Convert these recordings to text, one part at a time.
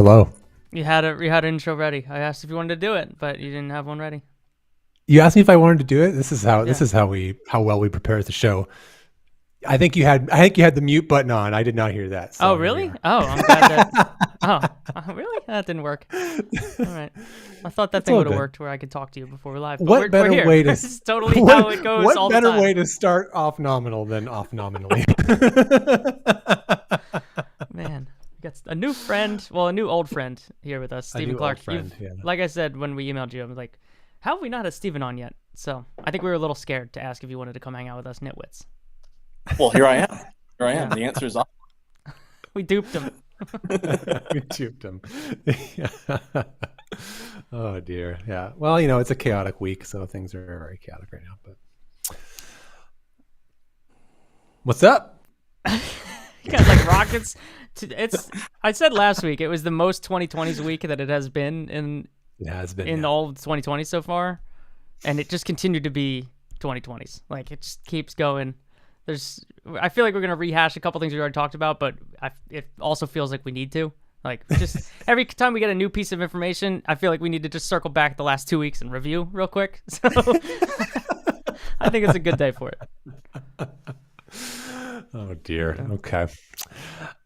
Hello. You had an intro ready. I asked if you wanted to do it, but you didn't have one ready. You asked me if I wanted to do it. This is how well we prepare the show. I think you had the mute button on. I did not hear that. So oh, really? Oh, I'm glad that. Really? That didn't work. All right. I thought that thing would have worked where I could talk to you before we're live. But what better we're here. way to? This is totally how it goes. What all better the time. way to start off-nominal than off-nominally? Man, we got a new friend. Well, a new old friend here with us, Stephen Clark. Like I said when we emailed you, I was like, "How have we not had Stephen on yet?" So I think we were a little scared to ask if you wanted to come hang out with us nitwits. Well, here I am. The answer is off. We duped him. We duped him. Oh dear. Yeah. Well, it's a chaotic week, so things are very chaotic right now. But what's up? You got like rockets. I said last week it was the most 2020s week that it has been in. It has been in all of 2020 so far, and it just continued to be 2020s. Like it just keeps going. I feel like we're gonna rehash a couple things we already talked about, but it also feels like we need to. Like just every time we get a new piece of information, I feel like we need to just circle back the last 2 weeks and review real quick. So I think it's a good day for it. Oh dear. Okay.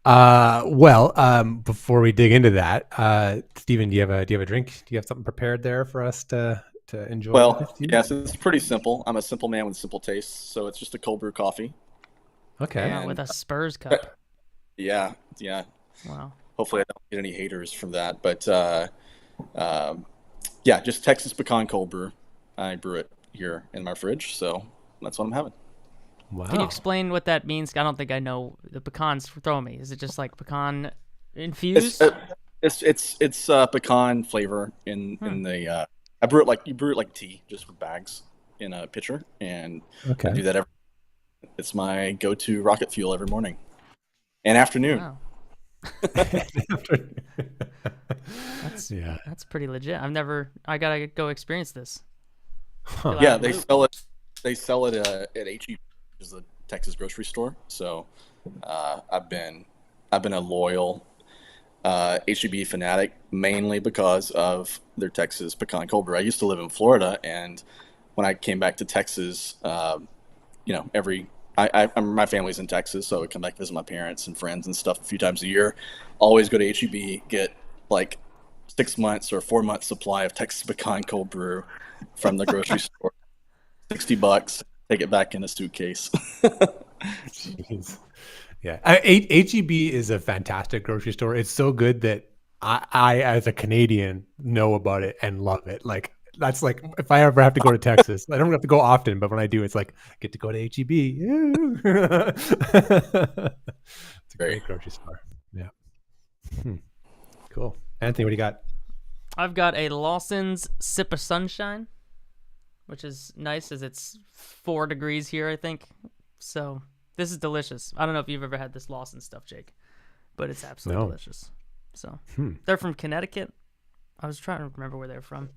Well, before we dig into that, Stephen, do you have a drink? Do you have something prepared there for us to enjoy? Well, yes, it's pretty simple. I'm a simple man with simple tastes, so it's just a cold brew coffee. Okay. Yeah, with a Spurs cup. Yeah. Wow. Hopefully I don't get any haters from that, but yeah, just Texas pecan cold brew. I brew it here in my fridge, so that's what I'm having. Wow. Can you explain what that means? I don't think I know. The pecans throwing me. Is it just like pecan infused? It's pecan flavor in the. I brew it like tea, just with bags in a pitcher, and I do that it's my go-to rocket fuel every morning and afternoon. Wow. That's pretty legit. I gotta go experience this. Yeah, they sell it. They sell it at HEB, which is the Texas grocery store. So I've been a loyal HEB fanatic, mainly because of their Texas pecan cold brew. I used to live in Florida, and when I came back to Texas, my family's in Texas, so I would come back to visit my parents and friends and stuff a few times a year. Always go to HEB, get like 6 months or 4 months supply of Texas pecan cold brew from the grocery store. $60, take it back in a suitcase. Jeez. Yeah, HEB is a fantastic grocery store. It's so good that I as a Canadian know about it and love it. Like that's like if I ever have to go to Texas, I don't have to go often, but when I do, it's like get to go to HEB. It's a great grocery store. Yeah. Cool. Anthony, what do you got? I've got a Lawson's Sip of Sunshine, which is nice as it's 4 degrees here, I think. So this is delicious. I don't know if you've ever had this Lawson stuff, Jake, but it's absolutely delicious. So they're from Connecticut. I was trying to remember where they're from.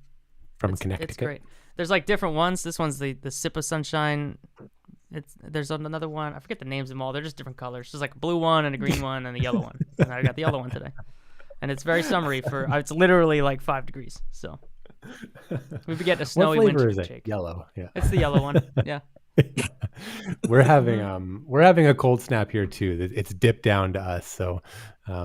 Connecticut. It's great. There's like different ones. This one's the Sip of Sunshine. There's another one. I forget the names of them all. They're just different colors. There's like a blue one and a green one and a yellow one. And I got the yellow one today. And it's very summery it's literally like 5 degrees. So we've been getting a snowy winter. What flavor is it? Jake. Yellow. Yeah. It's the yellow one. Yeah. We're having a cold snap here too. It's dipped down to us, so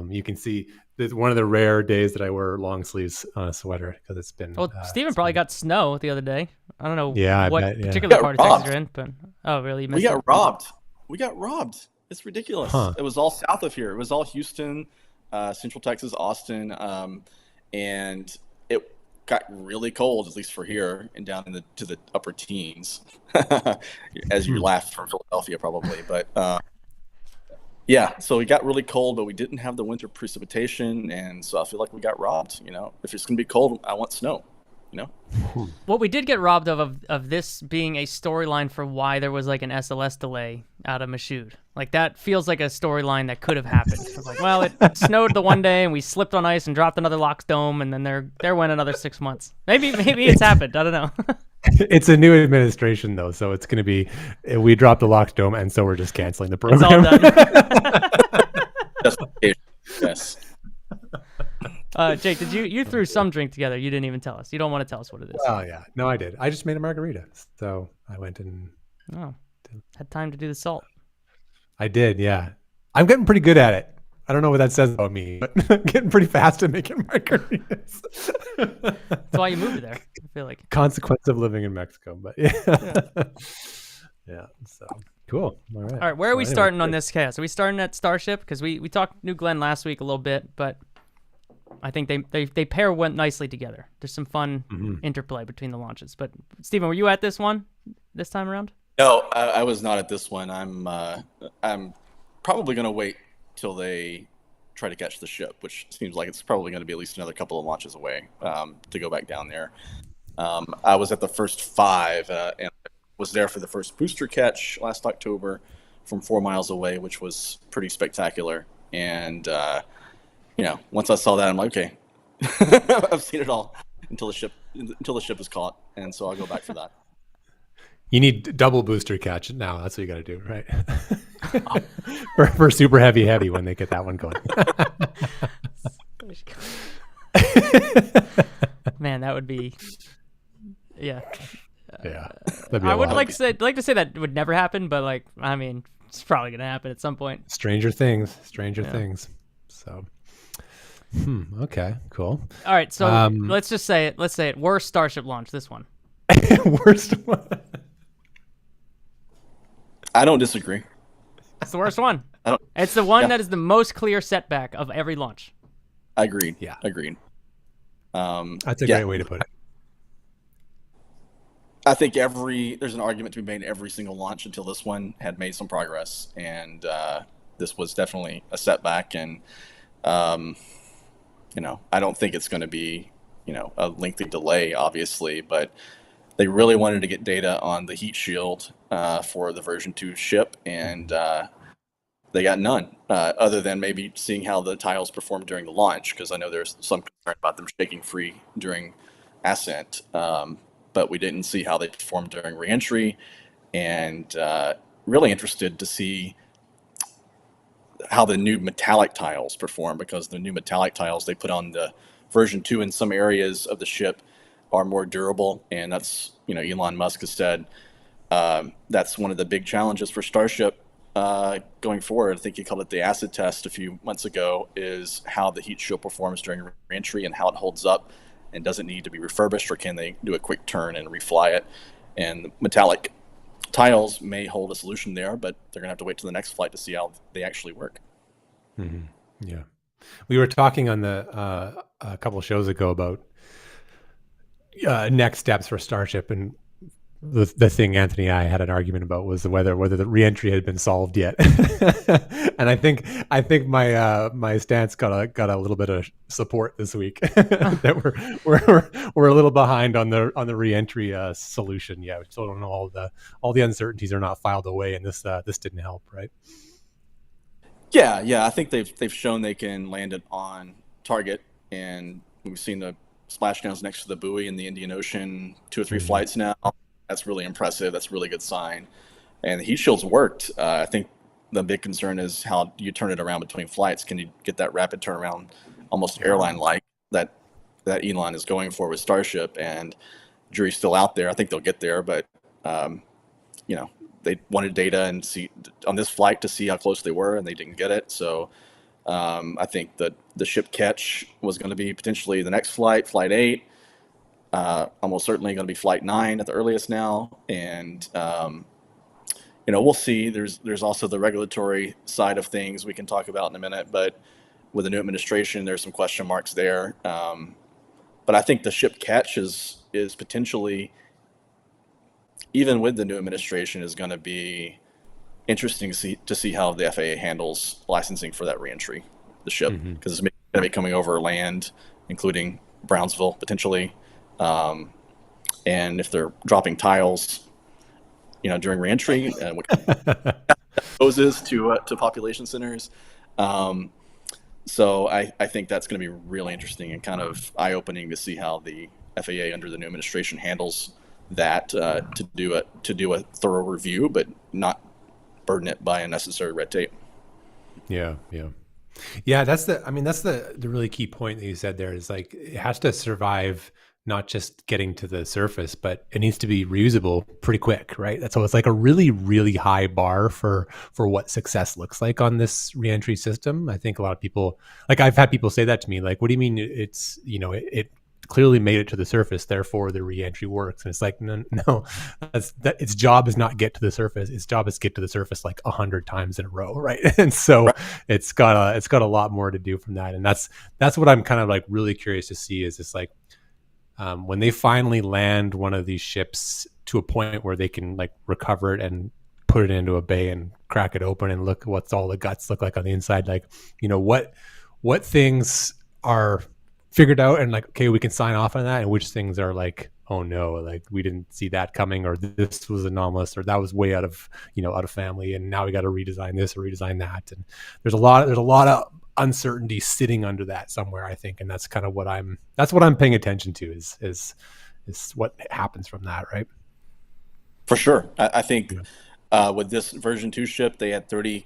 you can see this one of the rare days that I wear long sleeves on a sweater because it's been. Well, Stephen probably got snow the other day. I don't know what particular part of Texas you're in, but really? We got robbed. It's ridiculous. It was all south of here. It was all Houston, Central Texas, Austin, and it got really cold, at least for here, and down to the upper teens, as you laughed from Philadelphia probably. But yeah, so it got really cold, but we didn't have the winter precipitation, and so I feel like we got robbed. If it's gonna be cold, I want snow. What we did get robbed of this being a storyline for why there was like an SLS delay out of Michoud. Like that feels like a storyline that could have happened. It's like, well, it snowed the one day and we slipped on ice and dropped another LOX dome, and then there went another 6 months. Maybe it's happened. I don't know. It's a new administration though, so it's going to be we dropped the LOX dome, and so we're just canceling the program. It's all done. Yes. Jake, did you threw some drink together? You didn't even tell us. You don't want to tell us what it is. Oh yeah, no, I did. I just made a margarita, so I went and Had time to do the salt. I did. Yeah, I'm getting pretty good at it. I don't know what that says about me, but I'm getting pretty fast at making margaritas. That's why you moved there. I feel like consequence of living in Mexico, but yeah. So cool. All right. Where are we starting on this chaos? Are we starting at Starship? Because we talked New Glenn last week a little bit, but I think they pair went nicely together. There's some fun interplay between the launches. But Stephen, were you at this one this time around? No, I was not at this one. I'm probably going to wait till they try to catch the ship, which seems like it's probably going to be at least another couple of launches away to go back down there. I was at the first 5 and was there for the first booster catch last October from 4 miles away, which was pretty spectacular. And once I saw that, I'm like, okay, I've seen it all until the ship is caught, and so I'll go back for that. You need double booster catch now. That's what you got to do, right? for super heavy when they get that one going. Man, that would be, yeah. I would like to say that would never happen, but it's probably gonna happen at some point. Stranger things. So, okay, cool. All right, so let's just say it. Let's say it. Worst Starship launch. This one. Worst one. I don't disagree. It's the worst one. It's the one that is the most clear setback of every launch. Agreed. Yeah. Agreed. That's a great way to put it. I think there's an argument to be made every single launch until this one had made some progress, and this was definitely a setback. And I don't think it's going to be a lengthy delay, obviously, but they really wanted to get data on the heat shield for the version 2 ship, and they got none, other than maybe seeing how the tiles performed during the launch, because I know there's some concern about them shaking free during ascent, but we didn't see how they performed during reentry, and really interested to see how the new metallic tiles perform, because the new metallic tiles they put on the version 2 in some areas of the ship are more durable, and that's Elon Musk has said that's one of the big challenges for Starship going forward. I think he called it the acid test a few months ago, is how the heat shield performs during reentry and how it holds up and doesn't need to be refurbished, or can they do a quick turn and refly it. And the metallic tiles may hold a solution there, but they're gonna have to wait to the next flight to see how they actually work. Yeah, we were talking on the a couple of shows ago about next steps for Starship, and the thing Anthony and I had an argument about was whether the reentry had been solved yet. And I think my stance got a little bit of support this week that we're a little behind on the reentry solution. Yeah, we still don't know all the uncertainties are not filed away, and this didn't help, right? Yeah, I think they've shown they can land it on target, and we've seen the splashdowns next to the buoy in the Indian Ocean 2 or 3 flights now. That's really impressive. That's a really good sign. And the heat shields worked. I think the big concern is how do you turn it around between flights? Can you get that rapid turnaround, almost airline-like, that Elon is going for with Starship? And jury's still out there. I think they'll get there, but they wanted data and see on this flight to see how close they were, and they didn't get it. So I think that the ship catch was going to be potentially the next flight 8. Almost certainly going to be flight 9 at the earliest now, and we'll see. There's also the regulatory side of things we can talk about in a minute, but with the new administration, there's some question marks there. But I think the ship catch is potentially, even with the new administration, is going to be interesting to see how the FAA handles licensing for that reentry, the ship, because it's going to be coming over land, including Brownsville potentially. And if they're dropping tiles, during reentry, what poses to population centers. So I think that's going to be really interesting and kind of eye-opening to see how the FAA under the new administration handles that, to do a thorough review, but not burden it by unnecessary red tape. Yeah. Yeah, that's the really key point that you said there is like it has to survive not just getting to the surface, but it needs to be reusable pretty quick, right? That's so it's like a really, really high bar for what success looks like on this reentry system. I think a lot of people, like I've had people say that to me, like, what do you mean it's, it clearly made it to the surface, therefore the reentry works. And it's like, no, no, its job is not get to the surface. Its job is get to the surface like 100 times in a row, right? And so Right. it's got a lot more to do from that. And that's what I'm kind of like really curious to see is this like when they finally land one of these ships to a point where they can like recover it and put it into a bay and crack it open and look what's all the guts look like on the inside, like what things are figured out and like, okay, we can sign off on that, and which things are like, oh no, like we didn't see that coming, or this was anomalous, or that was way out of family, and now we got to redesign this or redesign that. And there's a lot of uncertainty sitting under that somewhere, I think, and that's kind of what I'm paying attention to is what happens from that, right? For sure. I think Yeah. with this version 2 ship, they had 30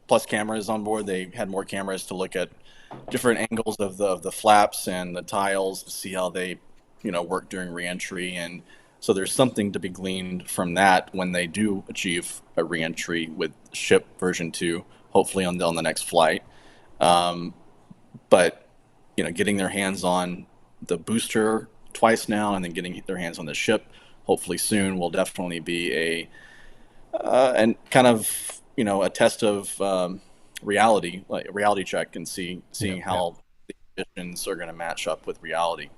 plus cameras on board. They had more cameras to look at different angles of the flaps and the tiles to see how they work during reentry. And so there's something to be gleaned from that when they do achieve a reentry with ship version 2, hopefully on the next flight. But getting their hands on the booster twice now, and then getting their hands on the ship hopefully soon will definitely be a and kind of a test of reality, like a reality check, and seeing Yeah. how the conditions are going to match up with reality.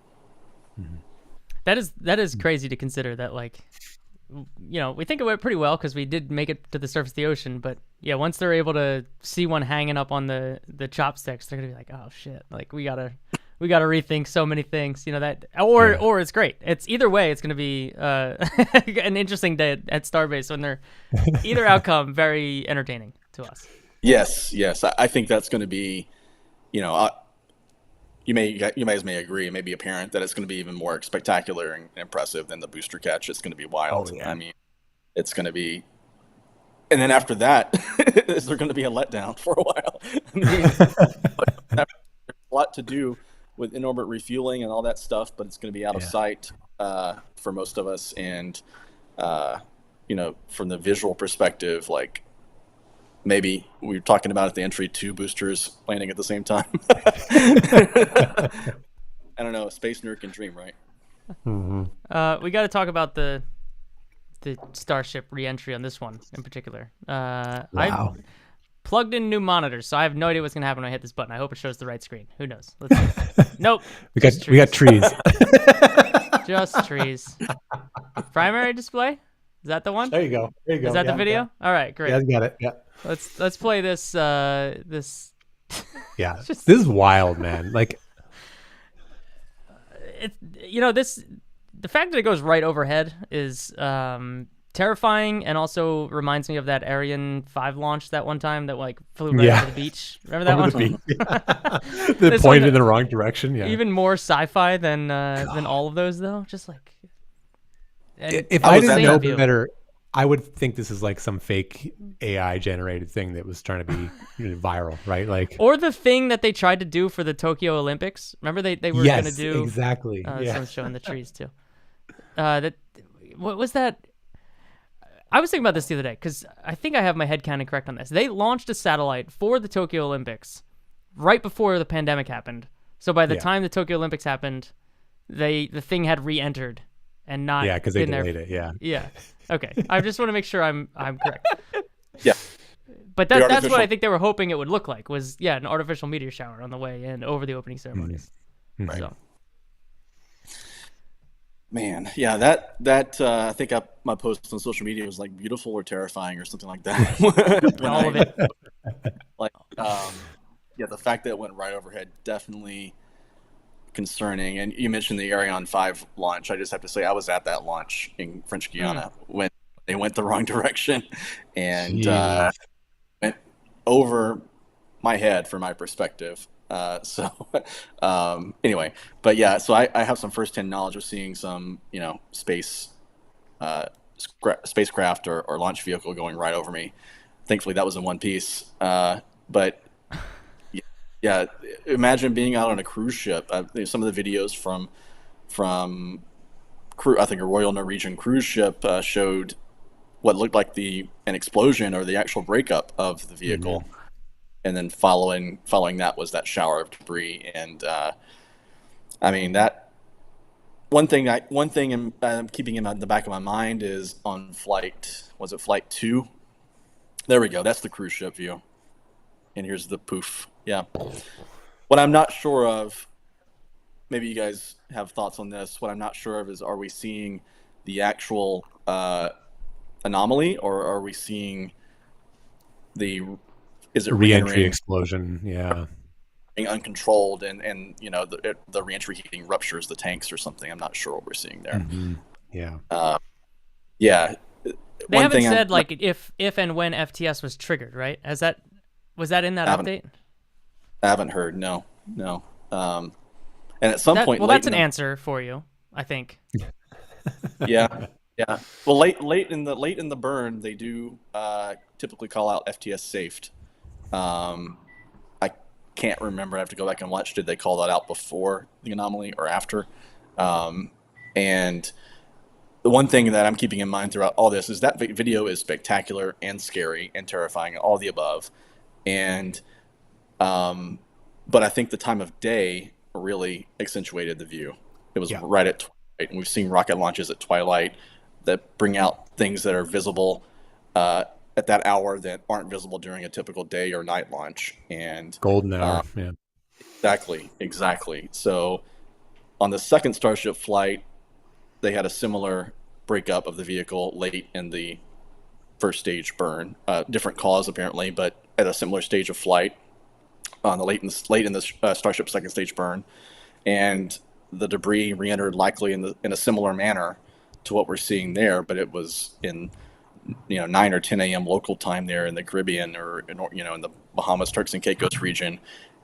Mhm. That is crazy to consider that, like, we think it went pretty well because we did make it to the surface of the ocean, but yeah, once they're able to see one hanging up on the chopsticks, they're gonna be like, oh shit, like we gotta rethink so many things, that, or it's great. It's either way, it's gonna be an interesting day at Starbase when they're either outcome very entertaining to us. Yes, I think that's going to be, you guys may agree, it may be apparent that it's going to be even more spectacular and impressive than the booster catch. It's going to be wild. Oh yeah. I mean, it's going to be, and then after that, is there going to be a letdown for a while? I mean, there's a lot to do with in-orbit refueling and all that stuff, but it's going to be out of Yeah. sight for most of us. And from the visual perspective, like maybe we were talking about at the entry, 2 boosters landing at the same time. I don't know. A space nerd can dream, right? Mm-hmm. We got to talk about the Starship reentry on this one in particular. Wow. I plugged in new monitors, so I have no idea what's gonna happen when I hit this button. I hope it shows the right screen. Who knows? Let's see. Nope. we got trees. Just trees. Primary display? Is that the one? There you go. Is that the video? All right, great. Yeah, I got it. Yeah. Let's play this. This. Yeah. This is wild, man. Like, this. The fact that it goes right overhead is terrifying, and also reminds me of that Ariane 5 launch that one time that like flew right over the beach. Remember that one? The beach. They This pointed one- in the wrong direction. Yeah. Even more sci-fi than all of those, though. Just like. If How I was didn't that know view. better, I would think this is like some fake AI generated thing that was trying to be viral, right? Like, Or the thing that they tried to do for the Tokyo Olympics. Remember they were yes, going to do. exactly. Yeah. Someone's showing the trees too. What was that? I was thinking about this the other day because I think I have my headcanon correct on this. They launched a satellite for the Tokyo Olympics right before the pandemic happened. So by the time the Tokyo Olympics happened, the thing had re-entered and not Yeah, because they been there. delayed it. Yeah. Yeah. Okay. I just want to make sure I'm correct. Yeah. But The that's what artificial- I think they were hoping it would look like was an artificial meteor shower on the way in over the opening ceremonies. Right. So Man, yeah, that I think my post on social media was like beautiful or terrifying or something like that. When all of it. Like, the fact that it went right overhead, definitely concerning. And you mentioned the Ariane 5 launch. I just have to say I was at that launch in French Guiana when they went the wrong direction and Jeez. went over my head from my perspective. Anyway, but yeah, so I have some firsthand knowledge of seeing some, space spacecraft or launch vehicle going right over me. Thankfully, that was in one piece. But Yeah, imagine being out on a cruise ship. Some of the videos from I think a Royal Norwegian cruise ship showed what looked like an explosion or the actual breakup of the vehicle, Hmm. and then following that was that shower of debris. And I mean that one thing I'm keeping in the back of my mind is on flight. Was it flight 2? There we go. That's the cruise ship view. And here's the poof. Yeah. What I'm not sure of, maybe you guys have thoughts on this. What I'm not sure of is, are we seeing the actual anomaly, or are we seeing the, is it Re-entry re-entering explosion. Yeah. being uncontrolled, and the re-entry heating ruptures the tanks or something? I'm not sure what we're seeing there. Hmm. Yeah. Yeah. They One haven't thing said like if and when FTS was triggered, right? Was that in that I haven't update? I haven't heard. No, no. And at some point Well, late that's in an the answer for you, I think. yeah, yeah. Well, late in the burn, they do typically call out FTS safed. I can't remember. I have to go back and watch. Did they call that out before the anomaly or after? And the one thing that I'm keeping in mind throughout all this is that video is spectacular and scary and terrifying, all the above. And but I think the time of day really accentuated the view. It was Yeah. right at twilight, and we've seen rocket launches at twilight that bring out things that are visible at that hour that aren't visible during a typical day or night launch. And Golden hour. Yeah. exactly. So on the second Starship flight, they had a similar breakup of the vehicle late in the first stage burn. Different cause apparently, but at a similar stage of flight on the late in the Starship second stage burn, and the debris re-entered likely in a similar manner to what we're seeing there, but it was in 9 or 10 a.m. local time there in the Caribbean, or in the Bahamas, Turks and Caicos region,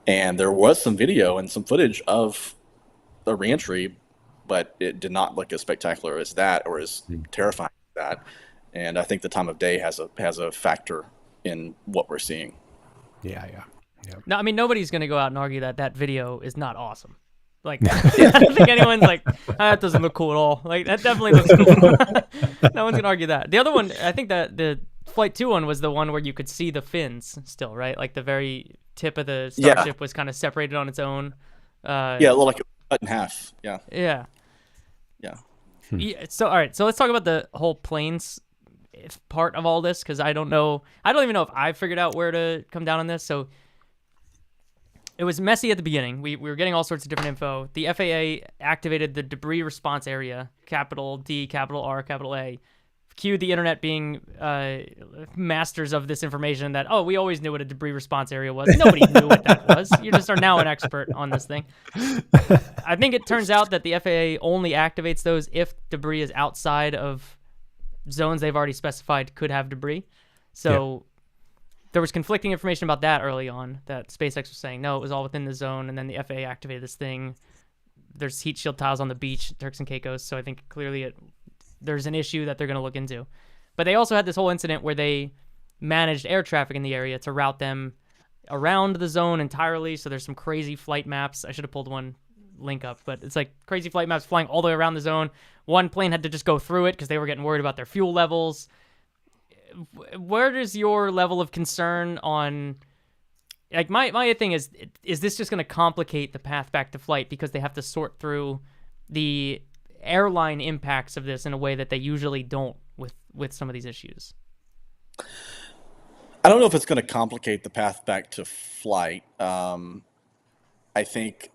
and there was some video and some footage of the reentry, but it did not look as spectacular as that or as terrifying as that. And I think the time of day has a factor in what we're seeing. Yeah. Yeah. Yeah. No, I mean nobody's gonna go out and argue that video is not awesome. Like I don't think anyone's like, that doesn't look cool at all. Like that definitely looks cool. No one's gonna argue that. The other one, I think that the Flight 2 one was the one where you could see the fins still, right? Like the very tip of the Starship was kind of separated on its own. Yeah, it looked like it was cut in half. Yeah. Yeah. Yeah. Yeah. So all right, so let's talk about the whole planes part of all this, because I don't even know if I figured out where to come down on this. So it was messy at the beginning. We were getting all sorts of different info. The FAA activated the debris response area, capital D, capital R, capital A. Cue the internet being masters of this information that, we always knew what a debris response area was. Nobody knew what that was. You just are now an expert on this thing. I think it turns out that the FAA only activates those if debris is outside of zones they've already specified could have debris. So there was conflicting information about that early on, that SpaceX was saying, no, it was all within the zone, and then the FAA activated this thing. There's heat shield tiles on the beach, Turks and Caicos, so I think clearly there's an issue that they're going to look into. But they also had this whole incident where they managed air traffic in the area to route them around the zone entirely, so there's some crazy flight maps. I should have pulled one link up, but it's like crazy flight maps flying all the way around the zone. One plane had to just go through it because they were getting worried about their fuel levels. Where does your level of concern on, like, my thing is this just going to complicate the path back to flight because they have to sort through the airline impacts of this in a way that they usually don't with some of these issues? I don't know if it's going to complicate the path back to flight. I think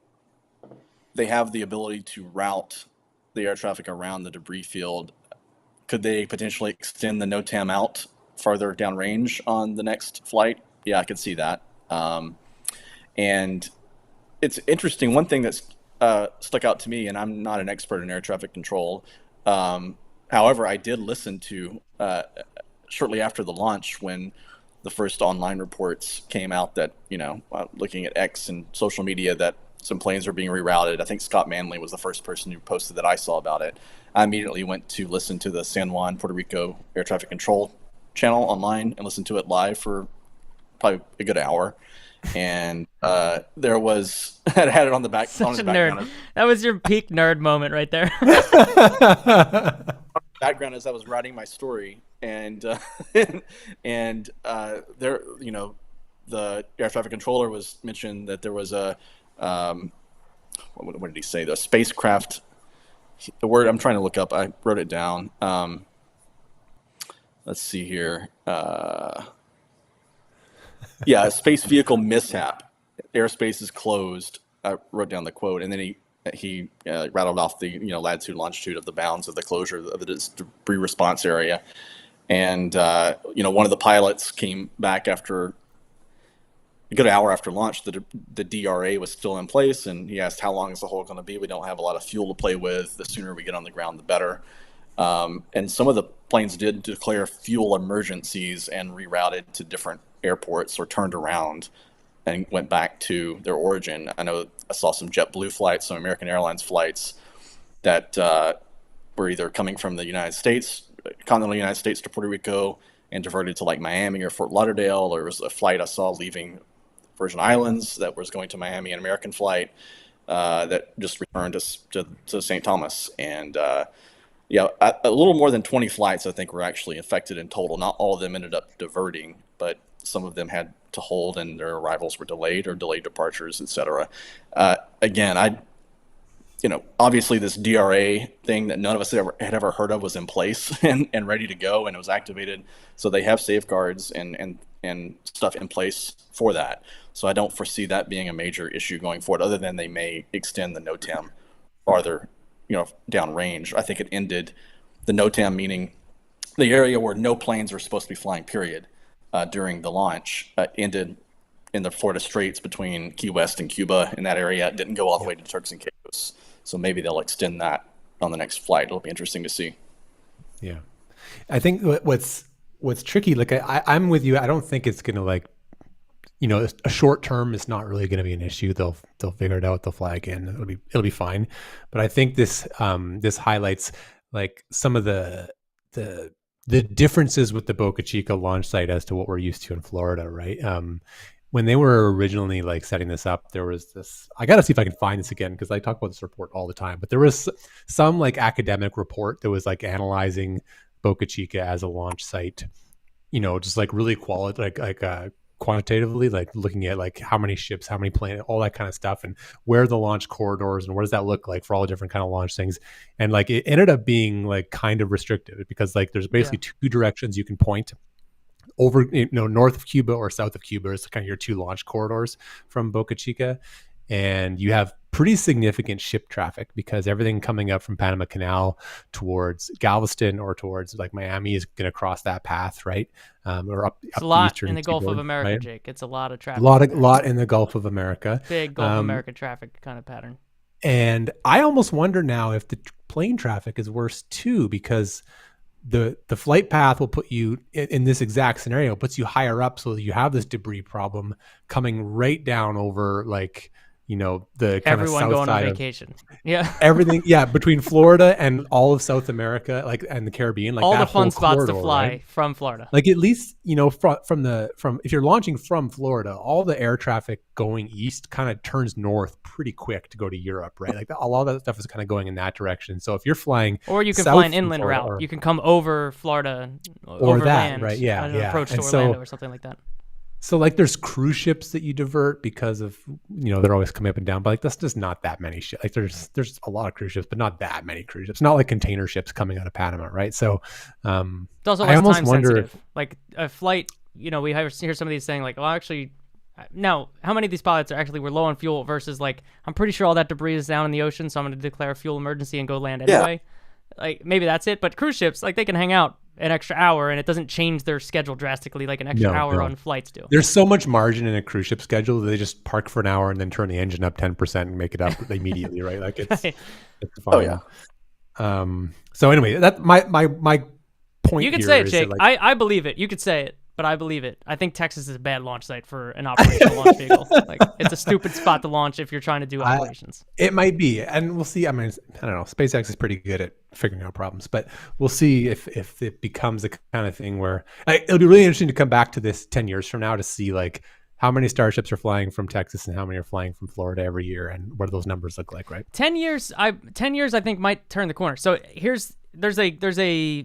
they have the ability to route the air traffic around the debris field. Could they potentially extend the NOTAM out farther downrange on the next flight? Yeah, I could see that. And it's interesting. One thing that's stuck out to me, and I'm not an expert in air traffic control. However, I did listen to shortly after the launch when the first online reports came out that, looking at X and social media, that some planes were being rerouted. I think Scott Manley was the first person who posted that I saw about it. I immediately went to listen to the San Juan, Puerto Rico air traffic control channel online and listened to it live for probably a good hour. and there was had it on the back on Such his a nerd. background. That was your peak nerd moment right there. Background as I was writing my story, and and there, the air traffic controller was mentioned that there was a what did he say? The spacecraft. The word I'm trying to look up. I wrote it down. Let's see here. Yeah, a space vehicle mishap. Airspace is closed. I wrote down the quote, and then he rattled off the latitude, longitude of the bounds of the closure of the debris response area. And one of the pilots came back after a good hour after launch. The DRA was still in place, and he asked, "How long is the hole going to be? We don't have a lot of fuel to play with. The sooner we get on the ground, the better." And some of the planes did declare fuel emergencies and rerouted to different airports or turned around and went back to their origin. I know I saw some JetBlue flights, some American Airlines flights that were either coming from the United States, continental United States to Puerto Rico and diverted to like Miami or Fort Lauderdale. There was a flight I saw leaving Virgin Islands that was going to Miami, an American flight that just returned to St. Thomas. And a little more than 20 flights, I think, were actually affected in total. Not all of them ended up diverting, but some of them had to hold and their arrivals were delayed or delayed departures, etc. Again, obviously this DRA thing that none of us had ever heard of was in place and ready to go, and it was activated. So they have safeguards and stuff in place for that. So I don't foresee that being a major issue going forward, other than they may extend the NOTAM farther, downrange. I think it ended the NOTAM, meaning the area where no planes are supposed to be flying, period, during the launch, ended in the Florida Straits between Key West and Cuba. In that area, it didn't go all the way to Turks and Caicos. So maybe they'll extend that on the next flight. It'll be interesting to see. Yeah, I think what's tricky. Like I'm with you. I don't think it's gonna a short term is not really going to be an issue. They'll figure it out. They'll fly again. It'll be fine. But I think this highlights like some of the differences with the Boca Chica launch site as to what we're used to in Florida, right? When they were originally like setting this up, there was this. I got to see if I can find this again because I talk about this report all the time. But there was some like academic report that was like analyzing Boca Chica as a launch site. Just like really quantitatively, like looking at like how many ships, how many planes, all that kind of stuff, and where are the launch corridors and what does that look like for all the different kind of launch things. And like it ended up being like kind of restricted because like there's basically two directions you can point over, north of Cuba or south of Cuba is kind of your two launch corridors from Boca Chica. And you have pretty significant ship traffic because everything coming up from Panama Canal towards Galveston or towards like Miami is going to cross that path, right? Or up a lot the in the Gulf of America, right? Jake. It's a lot of traffic. Lot in the Gulf of America. Big Gulf of America traffic kind of pattern. And I almost wonder now if the plane traffic is worse too, because the flight path will put you in this exact scenario, puts you higher up so that you have this debris problem coming right down over like the kind everyone of south going side on vacation. Yeah, everything. Yeah, between Florida and all of South America, like and the Caribbean, like all that the fun whole spots corridor, to fly right? from Florida. Like at least from if you're launching from Florida, all the air traffic going east kind of turns north pretty quick to go to Europe, right? Like a lot of that stuff is kind of going in that direction. So if you're flying, or you can fly an inland route, you can come over Florida or that, right? Yeah, approach to and Orlando or something like that. So like there's cruise ships that you divert because of, they're always coming up and down, but like that's just not that many ships. Like there's a lot of cruise ships, but not that many cruise ships. Not like container ships coming out of Panama, right? So it's also less time sensitive. Like a flight, we hear some of these saying like, well, actually, now how many of these pilots were low on fuel versus like, I'm pretty sure all that debris is down in the ocean, so I'm going to declare a fuel emergency and go land anyway. Yeah. Like maybe that's it, but cruise ships, like they can hang out an extra hour and it doesn't change their schedule drastically like an extra hour on flights do. There's so much margin in a cruise ship schedule that they just park for an hour and then turn the engine up 10% and make it up immediately, right? Like it's fine. Oh yeah. So anyway, that my point. You can say it, Jake. I believe it. You could say it, but I believe it. I think Texas is a bad launch site for an operational launch vehicle. Like it's a stupid spot to launch if you're trying to do operations. It might be, and we'll see. I mean, I don't know. SpaceX is pretty good at figuring out problems, but we'll see if it becomes a kind of thing where it'll be really interesting to come back to this 10 years from now to see like how many starships are flying from Texas and how many are flying from Florida every year, and what do those numbers look like, right? 10 years I think might turn the corner. So there's a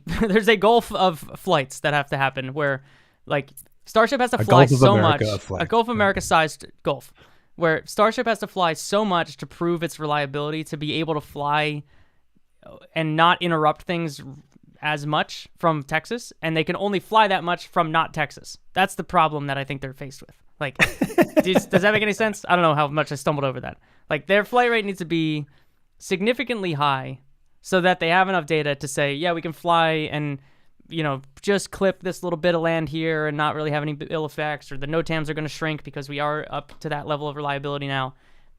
gulf of flights that have to happen where like Starship has to fly so much, a Gulf of America sized gulf, where Starship has to fly so much to prove its reliability to be able to fly and not interrupt things as much from Texas, and they can only fly that much from not Texas. That's the problem that I think they're faced with. Like, does that make any sense? I don't know how much I stumbled over that. Like, their flight rate needs to be significantly high so that they have enough data to say, yeah, we can fly and, you know, just clip this little bit of land here and not really have any ill effects, or the NOTAMs are going to shrink because we are up to that level of reliability now.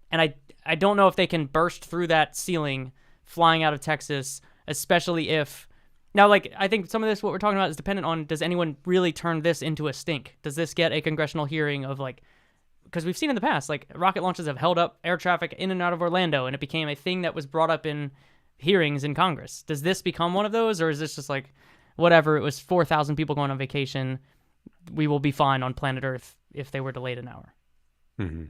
And I don't know if they can burst through that ceiling flying out of Texas, especially if... Now, like, I think some of this, what we're talking about, is dependent on, does anyone really turn this into a stink? Does this get a congressional hearing of, like... Because we've seen in the past, like, rocket launches have held up air traffic in and out of Orlando, and it became a thing that was brought up in hearings in Congress. Does this become one of those, or is this just like, whatever, it was 4,000 people going on vacation, we will be fine on planet Earth if they were delayed an hour? Mm-hmm.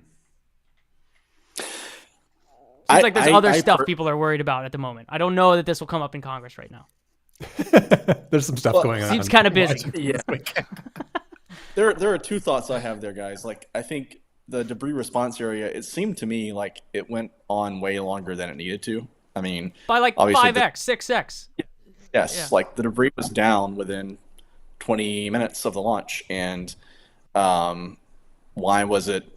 Seems like there's other stuff people are worried about at the moment. I don't know that this will come up in Congress right now. There's some stuff going on. Seems kind of busy. Yeah. There are two thoughts I have there, guys. Like, I think the debris response area, it seemed to me like it went on way longer than it needed to. I mean, by like 5x, 6x. Yes, Yeah. like the debris was down within 20 minutes of the launch, and why was it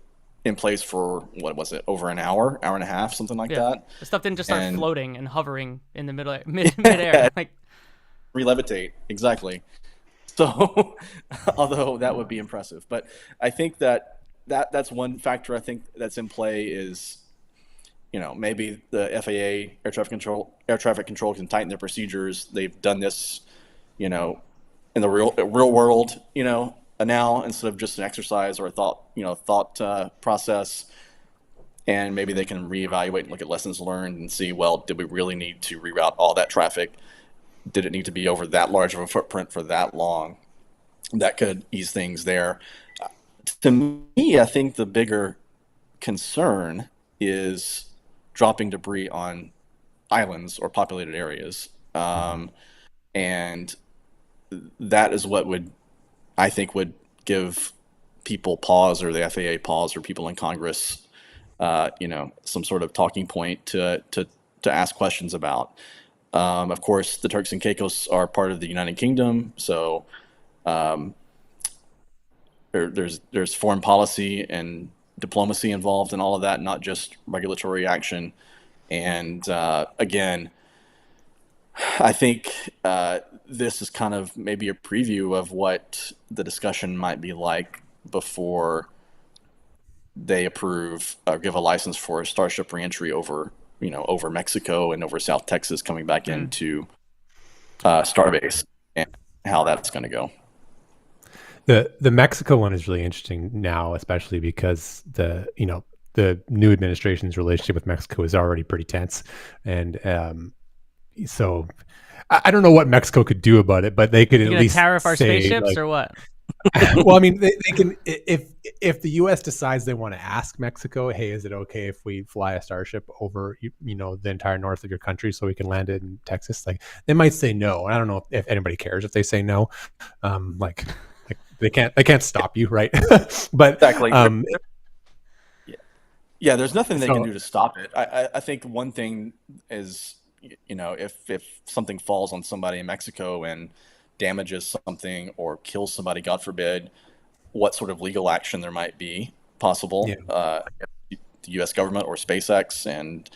in place for, what was it, over an hour and a half, something like that? The stuff didn't just start floating and hovering in the midair. Like, re-levitate, exactly. So, although that would be impressive, but I think that's one factor I think that's in play is, you know, maybe the FAA air traffic control can tighten their procedures. They've done this, you know, in the real world, you know, now, instead of just an exercise or a thought process. And maybe they can reevaluate and look at lessons learned and see, well, did we really need to reroute all that traffic? Did it need to be over that large of a footprint for that long? That could ease things there. To me, I think the bigger concern is dropping debris on islands or populated areas. And that is what I think would give people pause, or the FAA pause, or people in Congress, you know, some sort of talking point to ask questions about. Of course, the Turks and Caicos are part of the United Kingdom, so there's foreign policy and diplomacy involved in all of that, not just regulatory action. And again, I think this is kind of maybe a preview of what the discussion might be like before they approve or give a license for a Starship reentry over Mexico and over South Texas, coming back into Starbase, and how that's going to go. The Mexico one is really interesting now, especially because the new administration's relationship with Mexico is already pretty tense, and so I don't know what Mexico could do about it, but they could at least tariff our say, spaceships, like, or what? well, I mean, they can, if the U.S. decides they want to ask Mexico, hey, is it okay if we fly a Starship over, the entire north of your country so we can land it in Texas? Like, they might say no. And I don't know if anybody cares if they say no. Like they can't stop you, right? But exactly. Yeah, there's nothing they can do to stop it. I think one thing is, if something falls on somebody in Mexico and damages something or kills somebody, God forbid, what sort of legal action there might be possible, the U.S. government or SpaceX. And,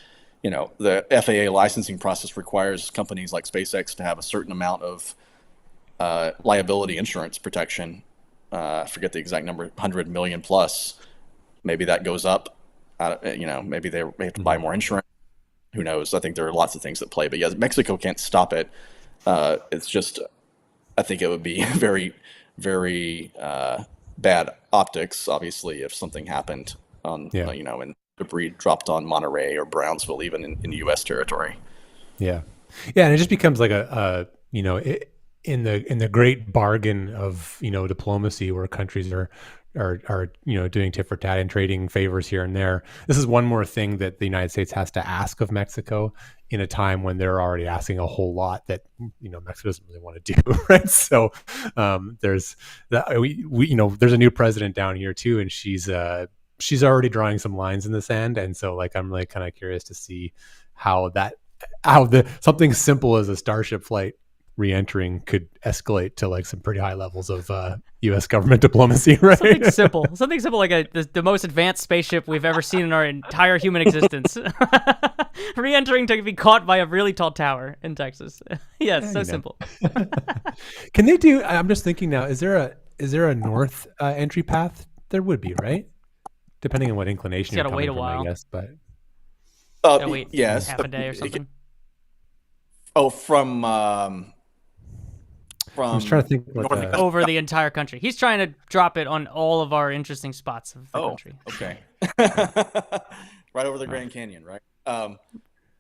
the FAA licensing process requires companies like SpaceX to have a certain amount of liability insurance protection. I forget the exact number, 100 million plus. Maybe that goes up. Maybe they have to buy more insurance. Who knows? I think there are lots of things that play. But yeah, Mexico can't stop it. It's just, I think it would be very, very bad optics, obviously, if something happened on, and debris dropped on Monterey or Brownsville, even in U.S. territory. Yeah, and it just becomes like in the great bargain of diplomacy, where countries are are doing tit for tat and trading favors here and there. This is one more thing that the United States has to ask of Mexico in a time when they're already asking a whole lot that Mexico doesn't really want to do, right? So there's that. There's a new president down here too, and she's already drawing some lines in the sand, and so like I'm like kind of curious to see how something simple as a Starship Flight re-entering could escalate to like some pretty high levels of U.S. government diplomacy, right? Something simple like the most advanced spaceship we've ever seen in our entire human existence, re-entering to be caught by a really tall tower in Texas. Yes, so simple. Can they do? I'm just thinking now. Is there a north entry path? There would be, right? Depending on what inclination you're coming from, I guess. But wait, yes, half a day or something. From I was trying to think over the entire country. He's trying to drop it on all of our interesting spots of the country. Okay. Right over the Grand Canyon, right?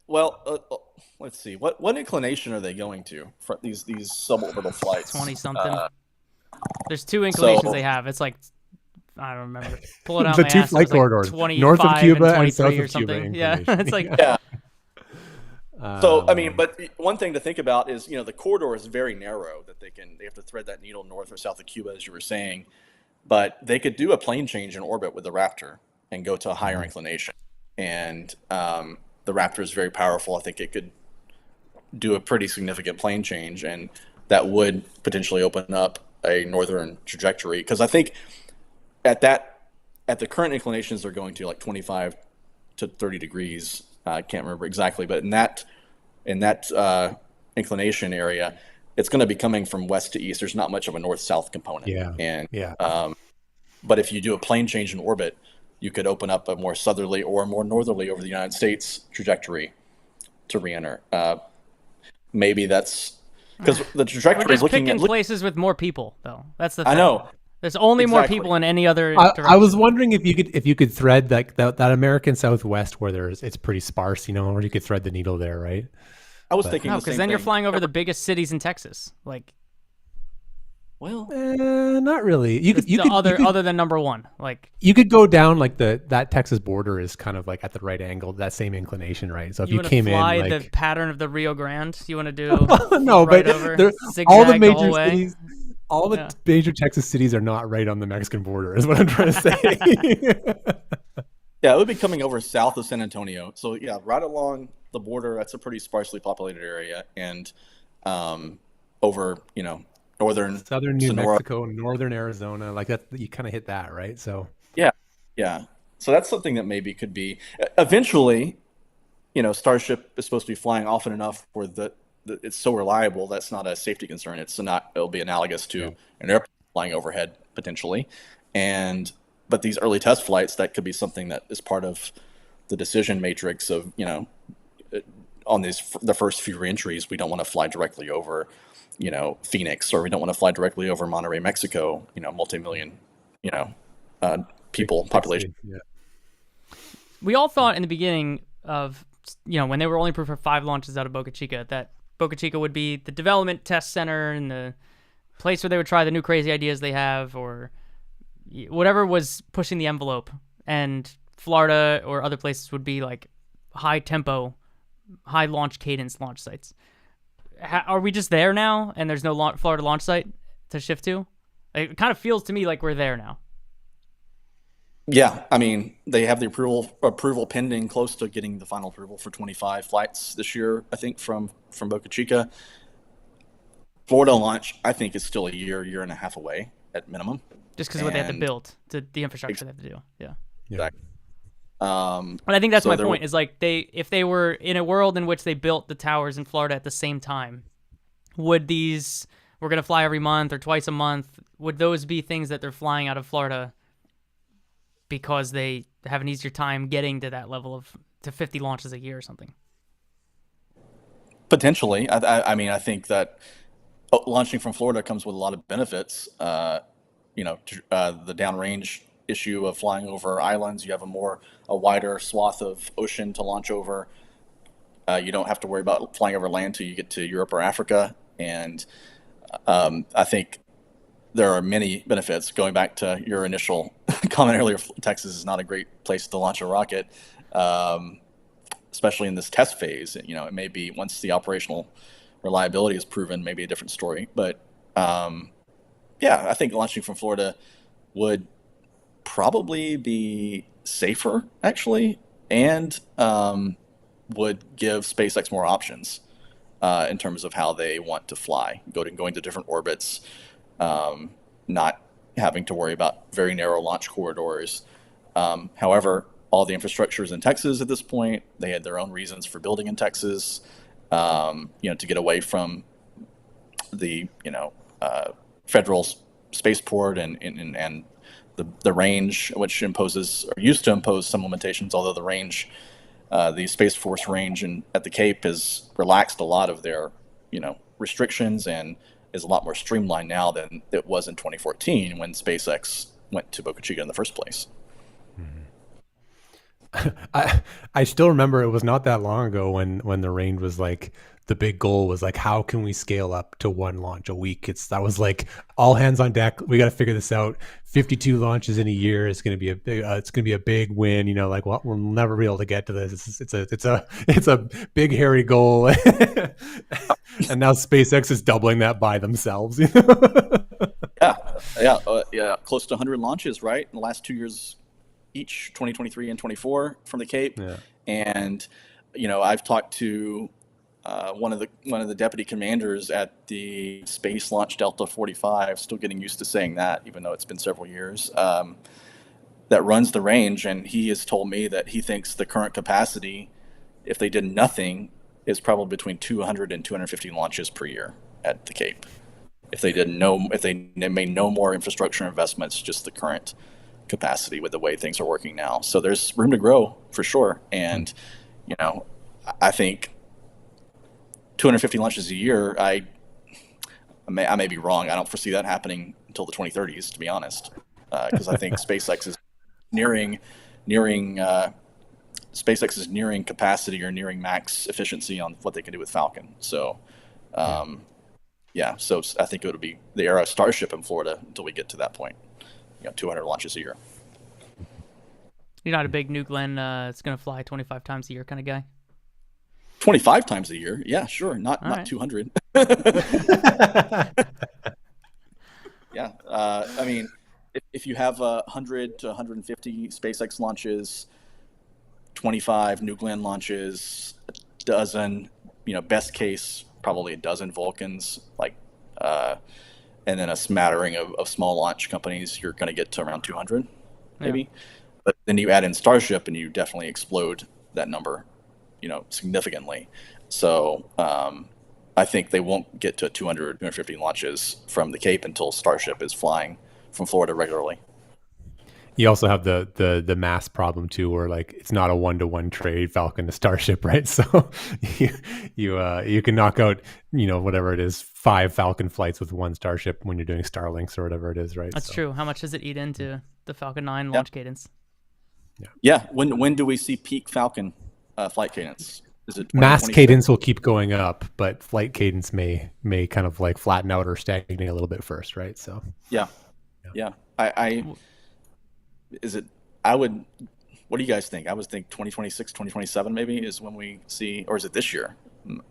Let's see. What inclination are they going to for these suborbital flights? 20-something. There's two inclinations they have. It's like, I don't remember. Pull it out. The two flight corridors, north of Cuba and south of Cuba. Yeah, it's like So I mean, but one thing to think about is the corridor is very narrow that they have to thread that needle north or south of Cuba, as you were saying, but they could do a plane change in orbit with the Raptor and go to a higher inclination, and the Raptor is very powerful. I think it could do a pretty significant plane change, and that would potentially open up a northern trajectory, because I think at the current inclinations they're going to like 25 to 30 degrees. I can't remember exactly, but in that inclination area, it's going to be coming from west to east. There's not much of a north-south component. But if you do a plane change in orbit, you could open up a more southerly or more northerly over the United States trajectory to re-enter. Maybe that's because the trajectory we're is just looking picking at places with more people, though. That's the thing. I know. There's only more people in any other direction. I was wondering if you could thread that American Southwest where it's pretty sparse, or you could thread the needle there, right? I was thinking because then you're flying over the biggest cities in Texas, like. Well, not really. You could other than number one, like you could go down like that Texas border is kind of like at the right angle, that same inclination, right? So if you came fly in like the pattern of the Rio Grande, you want to do no, right but over, all the major cities. All the major Texas cities are not right on the Mexican border, is what I'm trying to say. Yeah, it would be coming over south of San Antonio. So yeah, right along the border. That's a pretty sparsely populated area, and over northern southern New Sonora. Mexico, northern Arizona, like that. You kind of hit that, right? So yeah. So that's something that maybe could be eventually. Starship is supposed to be flying often enough where it's so reliable that's not a safety concern. It'll be analogous to an airplane flying overhead potentially, but these early test flights, that could be something that is part of the decision matrix of on the first few reentries. We don't want to fly directly over Phoenix, or we don't want to fly directly over Monterrey, Mexico. Multi-million people population. Yeah. We all thought in the beginning of when they were only approved for 5 launches out of Boca Chica, that Boca Chica would be the development test center and the place where they would try the new crazy ideas they have, or whatever was pushing the envelope. And Florida or other places would be like high tempo, high launch cadence launch sites. Are we just there now, and there's no Florida launch site to shift to? It kind of feels to me like we're there now. Yeah, I mean, they have the approval pending, close to getting the final approval for 25 flights this year, I think, from Boca Chica. Florida launch, I think, is still a year and a half away at minimum. Just because of what they have to build, the infrastructure they have to do. Yeah. Exactly. But I think that's my point, is like if they were in a world in which they built the towers in Florida at the same time, we're going to fly every month or twice a month, would those be things that they're flying out of Florida because they have an easier time getting to that level to 50 launches a year or something? Potentially. I mean, I think that launching from Florida comes with a lot of benefits. The downrange issue of flying over islands, you have a wider swath of ocean to launch over. You don't have to worry about flying over land till you get to Europe or Africa. And I think there are many benefits. Going back to your initial comment earlier, Texas is not a great place to launch a rocket, especially in this test phase. You know, it may be once the operational reliability is proven, maybe a different story. But yeah, I think launching from Florida would probably be safer, actually, and would give SpaceX more options in terms of how they want to fly, going to different orbits, not having to worry about very narrow launch corridors. However, all the infrastructure is in Texas at this point. They had their own reasons for building in Texas, you know, to get away from the federal spaceport and the range, which imposes or used to impose some limitations. Although the range, the Space Force range at the Cape has relaxed a lot of their restrictions and is a lot more streamlined now than it was in 2014 when SpaceX went to Boca Chica in the first place. I still remember it was not that long ago when the range was like, the big goal was like, how can we scale up to one launch a week? That was like all hands on deck. We got to figure this out. 52 launches in a year is going to be a big win. You know, like, well, we'll never be able to get to this. It's a big hairy goal. And now SpaceX is doubling that by themselves. Yeah, close to 100 launches, right, in the last 2 years each, 2023 and 24 from the Cape. Yeah. And I've talked to one of the deputy commanders at the Space Launch Delta 45, still getting used to saying that, even though it's been several years, that runs the range, and he has told me that he thinks the current capacity, if they did nothing, is probably between 200 and 250 launches per year at the Cape. If they made no more infrastructure investments, just the current capacity with the way things are working now. So there's room to grow for sure. And I think 250 launches a year, I may be wrong. I don't foresee that happening until the 2030s, to be honest, because I think SpaceX is nearing capacity or nearing max efficiency on what they can do with Falcon. So, so I think it'll be the era of Starship in Florida until we get to that point. 200 launches a year. You're not a big New Glenn, it's going to fly 25 times a year kind of guy? 25 times a year? Yeah, sure. Not right. 200. Yeah. I mean, if you have 100 to 150 SpaceX launches, 25 New Glenn launches, a dozen, best case, probably a dozen Vulcans, and then a smattering of small launch companies, you're going to get to around 200, maybe. Yeah. But then you add in Starship, and you definitely explode that number, significantly. So I think they won't get to 200, 250 launches from the Cape until Starship is flying from Florida regularly. You also have the mass problem too, where like it's not a 1-to-1 trade Falcon to Starship, right? So you can knock out whatever it is, 5 Falcon flights with 1 Starship when you're doing Starlinks or whatever it is, right? That's true. How much does it eat into the Falcon 9 launch cadence? Yeah. When do we see peak Falcon flight cadence? Is it mass cadence will keep going up, but flight cadence may kind of like flatten out or stagnate a little bit first, right? So yeah. What do you guys think? I would think 2026, 2027 maybe is when we see, or is it this year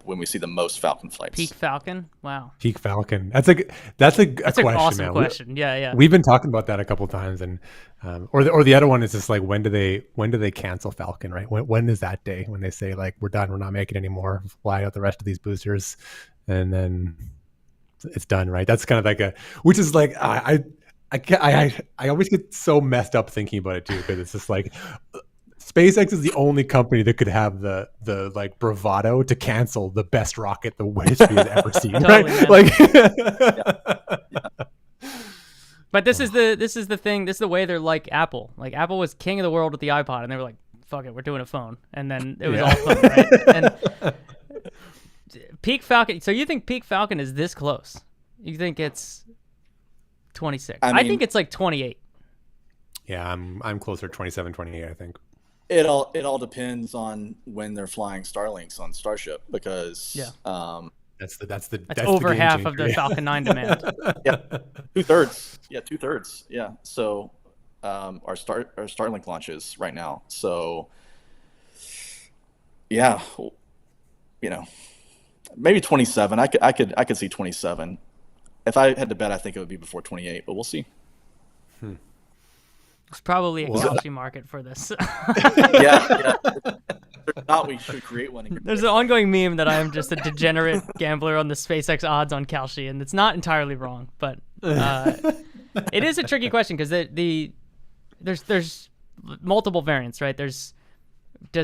when we see the most Falcon flights? Peak Falcon? Wow. Peak Falcon. That's a question, an awesome man. question. Yeah. We've been talking about that a couple of times, and or the other one is just like, when do they cancel Falcon, right? When is that day when they say like, we're done, we're not making any more, fly out the rest of these boosters, and then it's done, right? That's kind of like which is like I always get so messed up thinking about it too, because it's just like SpaceX is the only company that could have the like bravado to cancel the best rocket the history has ever seen, totally, right? Like, yeah. But this is the thing. This is the way they're like Apple. Like Apple was king of the world with the iPod, and they were like, "Fuck it, we're doing a phone," and then it was all fun, right? And peak Falcon. So you think peak Falcon is this close? You think it's 26? I think it's like 28. Yeah, I'm closer to 27, 28, I think. It all depends on when they're flying Starlinks on Starship, because That's over the game half of the changer. Falcon 9 demand. Yeah, 2/3. Yeah, 2/3. Yeah. So our Starlink launches right now. So yeah, maybe 27. I could see 27. If I had to bet, I think it would be before 28, but we'll see. There's probably a Well, Kalshi market for this. Yeah. If not, we should create one. There's an ongoing meme that I am just a degenerate gambler on the SpaceX odds on Kalshi, and it's not entirely wrong, but it is a tricky question because there's multiple variants, right? Does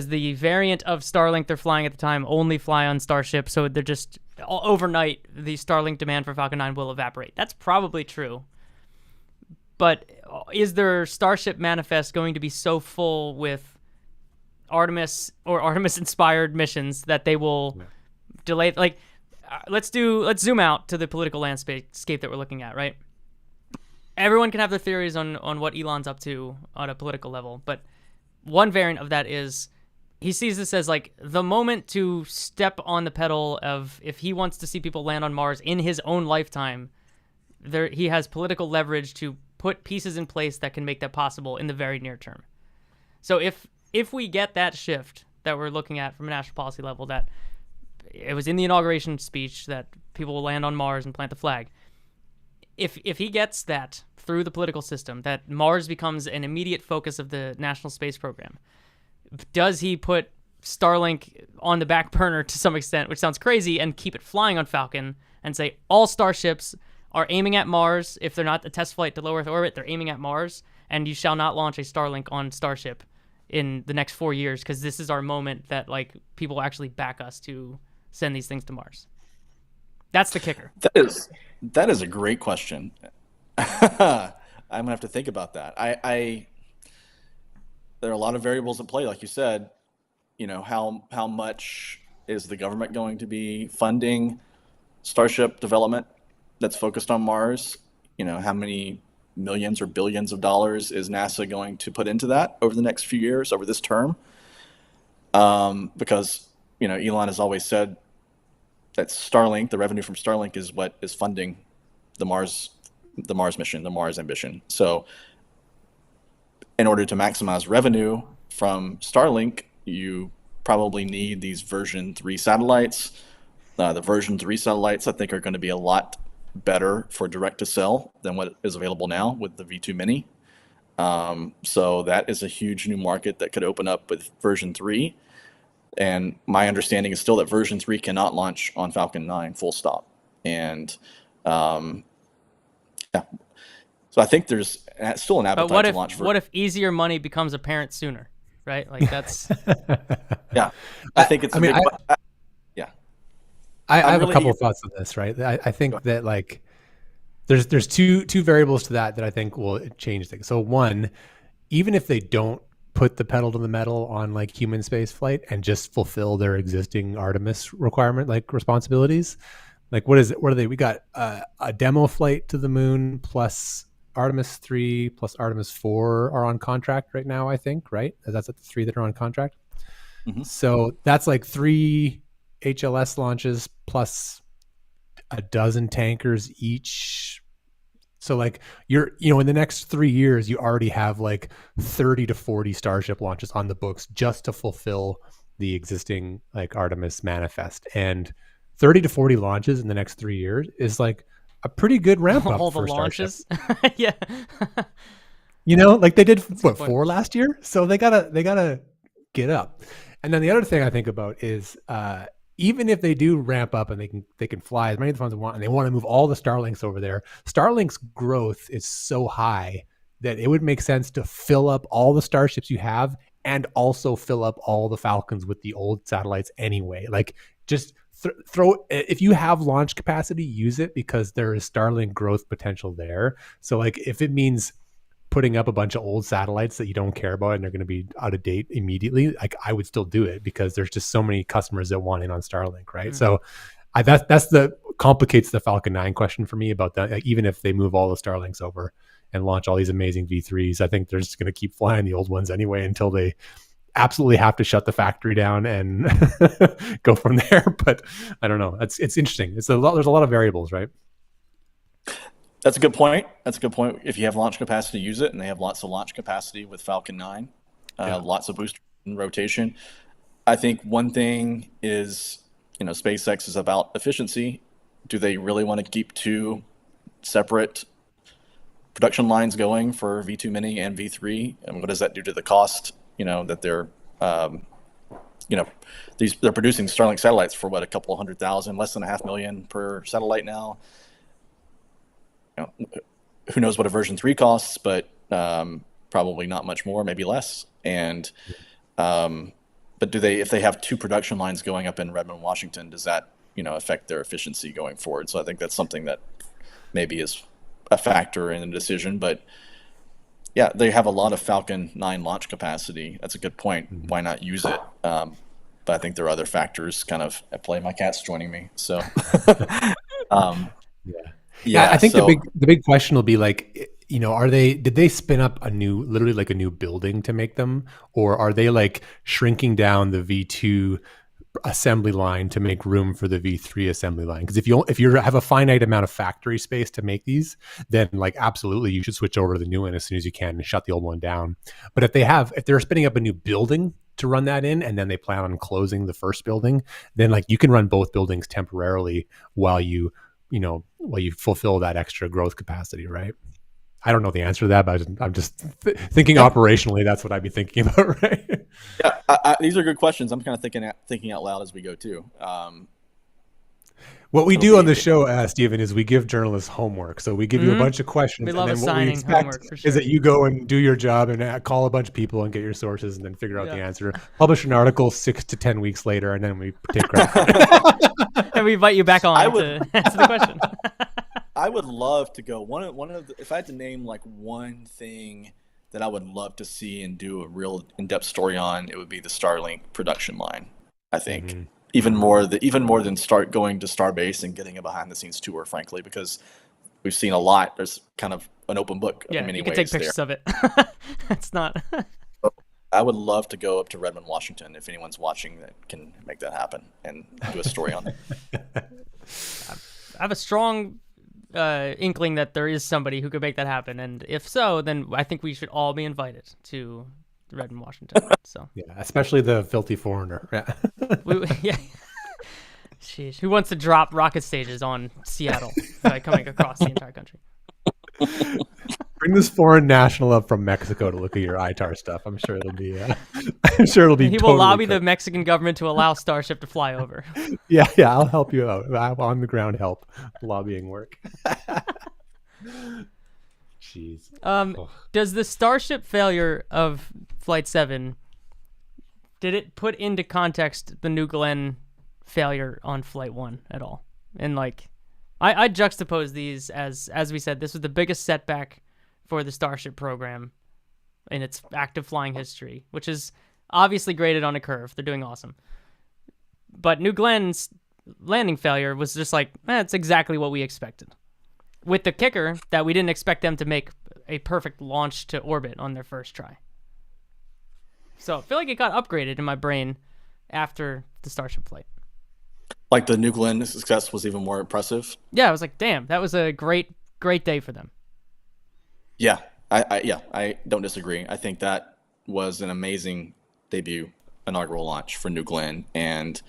the variant of Starlink they're flying at the time only fly on Starship, so they're just overnight the Starlink demand for Falcon 9 will evaporate? That's probably true. But is their Starship manifest going to be so full with Artemis or Artemis-inspired missions that they will delay? Like, let's zoom out to the political landscape that we're looking at, right? Everyone can have their theories on what Elon's up to on a political level, but one variant of that is he sees this as like the moment to step on the pedal of if he wants to see people land on Mars in his own lifetime, he has political leverage to put pieces in place that can make that possible in the very near term. So if we get that shift that we're looking at from a national policy level, that it was in the inauguration speech that people will land on Mars and plant the flag. If he gets that through the political system, that Mars becomes an immediate focus of the national space program, does he put Starlink on the back burner to some extent, which sounds crazy, and keep it flying on Falcon and say all starships are aiming at Mars? If they're not a test flight to low Earth orbit, they're aiming at Mars, and you shall not launch a Starlink on Starship in the next 4 years because this is our moment that like people actually back us to send these things to Mars. That's the kicker. That is a great question. I'm gonna have to think about that. There are a lot of variables at play, like you said. How much is the government going to be funding Starship development that's focused on Mars? How many millions or billions of dollars is NASA going to put into that over the next few years, over this term? Because Elon has always said that Starlink, the revenue from Starlink, is what is funding the Mars mission, the Mars ambition. So in order to maximize revenue from Starlink, you probably need these version 3 satellites. The version 3 satellites, I think, are going to be a lot better for direct to cell than what is available now with the V2 Mini. So that is a huge new market that could open up with version 3. And my understanding is still that version 3 cannot launch on Falcon 9, full stop. And yeah. So I think there's still an appetite to launch. What if easier money becomes apparent sooner, right? Like that's... Yeah. I think it's yeah. I have really a couple of thoughts on this, right? I think that like there's two variables to that I think will change things. So one, even if they don't put the pedal to the metal on like human space flight and just fulfill their existing Artemis requirement, like responsibilities, like what are they? We got a demo flight to the moon plus Artemis 3 plus Artemis 4 are on contract right now, I think, right? That's at the 3 that are on contract. Mm-hmm. So that's like 3 HLS launches plus a dozen tankers each. So like in the next 3 years, you already have like 30 to 40 Starship launches on the books just to fulfill the existing like Artemis manifest. And 30 to 40 launches in the next 3 years is like a pretty good ramp up for launches. Yeah. Like they did 4 last year. So they gotta get up. And then the other thing I think about is even if they do ramp up and they can fly as many of the funds they want, and they want to move all the Starlinks over there, Starlink's growth is so high that it would make sense to fill up all the Starships you have and also fill up all the Falcons with the old satellites anyway. Like just throw, if you have launch capacity, use it, because there is Starlink growth potential there. So like if it means putting up a bunch of old satellites that you don't care about and they're going to be out of date immediately, like I would still do it because there's just so many customers that want in on Starlink, right? Mm-hmm. So that's the complicates the Falcon 9 question for me about that. Like, even if they move all the Starlinks over and launch all these amazing V3s, I think they're just going to keep flying the old ones anyway until they absolutely have to shut the factory down and go from there. But I don't know. It's interesting. There's a lot of variables, right? That's a good point. That's a good point. If you have launch capacity, use it, and they have lots of launch capacity with Falcon 9, lots of booster in rotation. I think one thing is, SpaceX is about efficiency. Do they really want to keep two separate production lines going for V2 Mini and V3? And what does that do to the cost? That they're, they're producing Starlink satellites for what, a couple $100,000, less than $500,000 per satellite now. Who knows what a version 3 costs, but probably not much more, maybe less. And but if they have two production lines going up in Redmond, Washington, does that affect their efficiency going forward? So I think that's something that maybe is a factor in the decision. But yeah, they have a lot of Falcon 9 launch capacity. That's a good point. Why not use it? But I think there are other factors kind of at play. My cat's joining me, so. Yeah, I think the big question will be like, did they spin up literally like a new building to make them, or are they like shrinking down the V2 assembly line to make room for the V3 assembly line? Because if you have a finite amount of factory space to make these, then like absolutely you should switch over to the new one as soon as you can and shut the old one down. But if they're spinning up a new building to run that in, and then they plan on closing the first building, then like you can run both buildings temporarily while you fulfill that extra growth capacity, right? I don't know the answer to that, but I'm just thinking operationally. That's what I'd be thinking about, right? Yeah, these are good questions. I'm kind of thinking out loud as we go too. What we do on the show, Stephen, is we give journalists homework. So we give you a bunch of questions. We love and then assigning what we expect homework, for sure. is that you go and do your job and call a bunch of people and get your sources and then figure out the answer. Publish an article 6 to 10 weeks later, and then we take credit. And we invite you back on to answer the question. I would love to go if I had to name like one thing that I would love to see and do a real in-depth story on, it would be the Starlink production line. I think even more than going to Starbase and getting a behind-the-scenes tour, frankly, because we've seen a lot. There's kind of an open book. Yeah, in many you can ways take pictures of it. It's not. I would love to go up to Redmond, Washington. If anyone's watching that can make that happen and do a story on it. I have a strong inkling that there is somebody who could make that happen, and if so, then I think we should all be invited to Redmond, Washington. So yeah, especially the filthy foreigner. Yeah. Yeah. Sheesh. Who wants to drop rocket stages on Seattle by coming across the entire country? Bring this foreign national up from Mexico to look at your ITAR stuff. I'm sure it'll be. I'm sure it'll be. He totally will lobby great. the Mexican government to allow Starship to fly over. Yeah, I'll help you out. I have on the ground help lobbying work. Jeez. Does the Starship failure of Flight 7, did it put into context the New Glenn failure on Flight 1 at all? And like, I juxtapose these as we said, this was the biggest setback for the Starship program in its active flying history, which is obviously graded on a curve. They're doing awesome. But New Glenn's landing failure was just like, it's exactly what we expected. With the kicker that we didn't expect them to make a perfect launch to orbit on their first try. So I feel like it got upgraded in my brain after the Starship flight. Like the New Glenn success was even more impressive. Yeah, I was like, damn, that was a great day for them. Yeah, I don't disagree. I think that was an amazing debut inaugural launch for New Glenn, and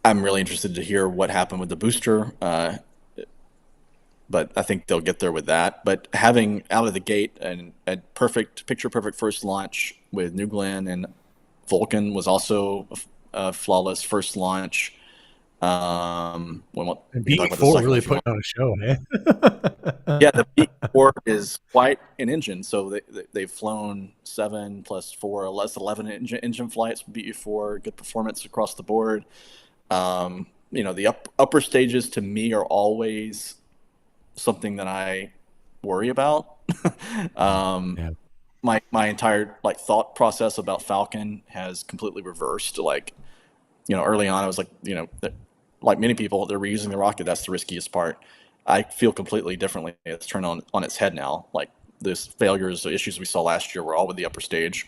I'm really interested to hear what happened with the booster. But I think they'll get there with that. But having out of the gate a picture perfect first launch with New Glenn, and Falcon was also a flawless first launch. B4 really putting on a show, eh? Yeah, the B4 is quite an engine. So they've flown 7 + 4, less 11 engine flights with B4. Good performance across the board. The upper stages to me are always something that I worry about. Yeah. My entire thought process about Falcon has completely reversed. Early on I was like many people, they're reusing the rocket. That's the riskiest part. I feel completely differently. It's turned on its head now. Like this failures, the issues we saw last year were all with the upper stage.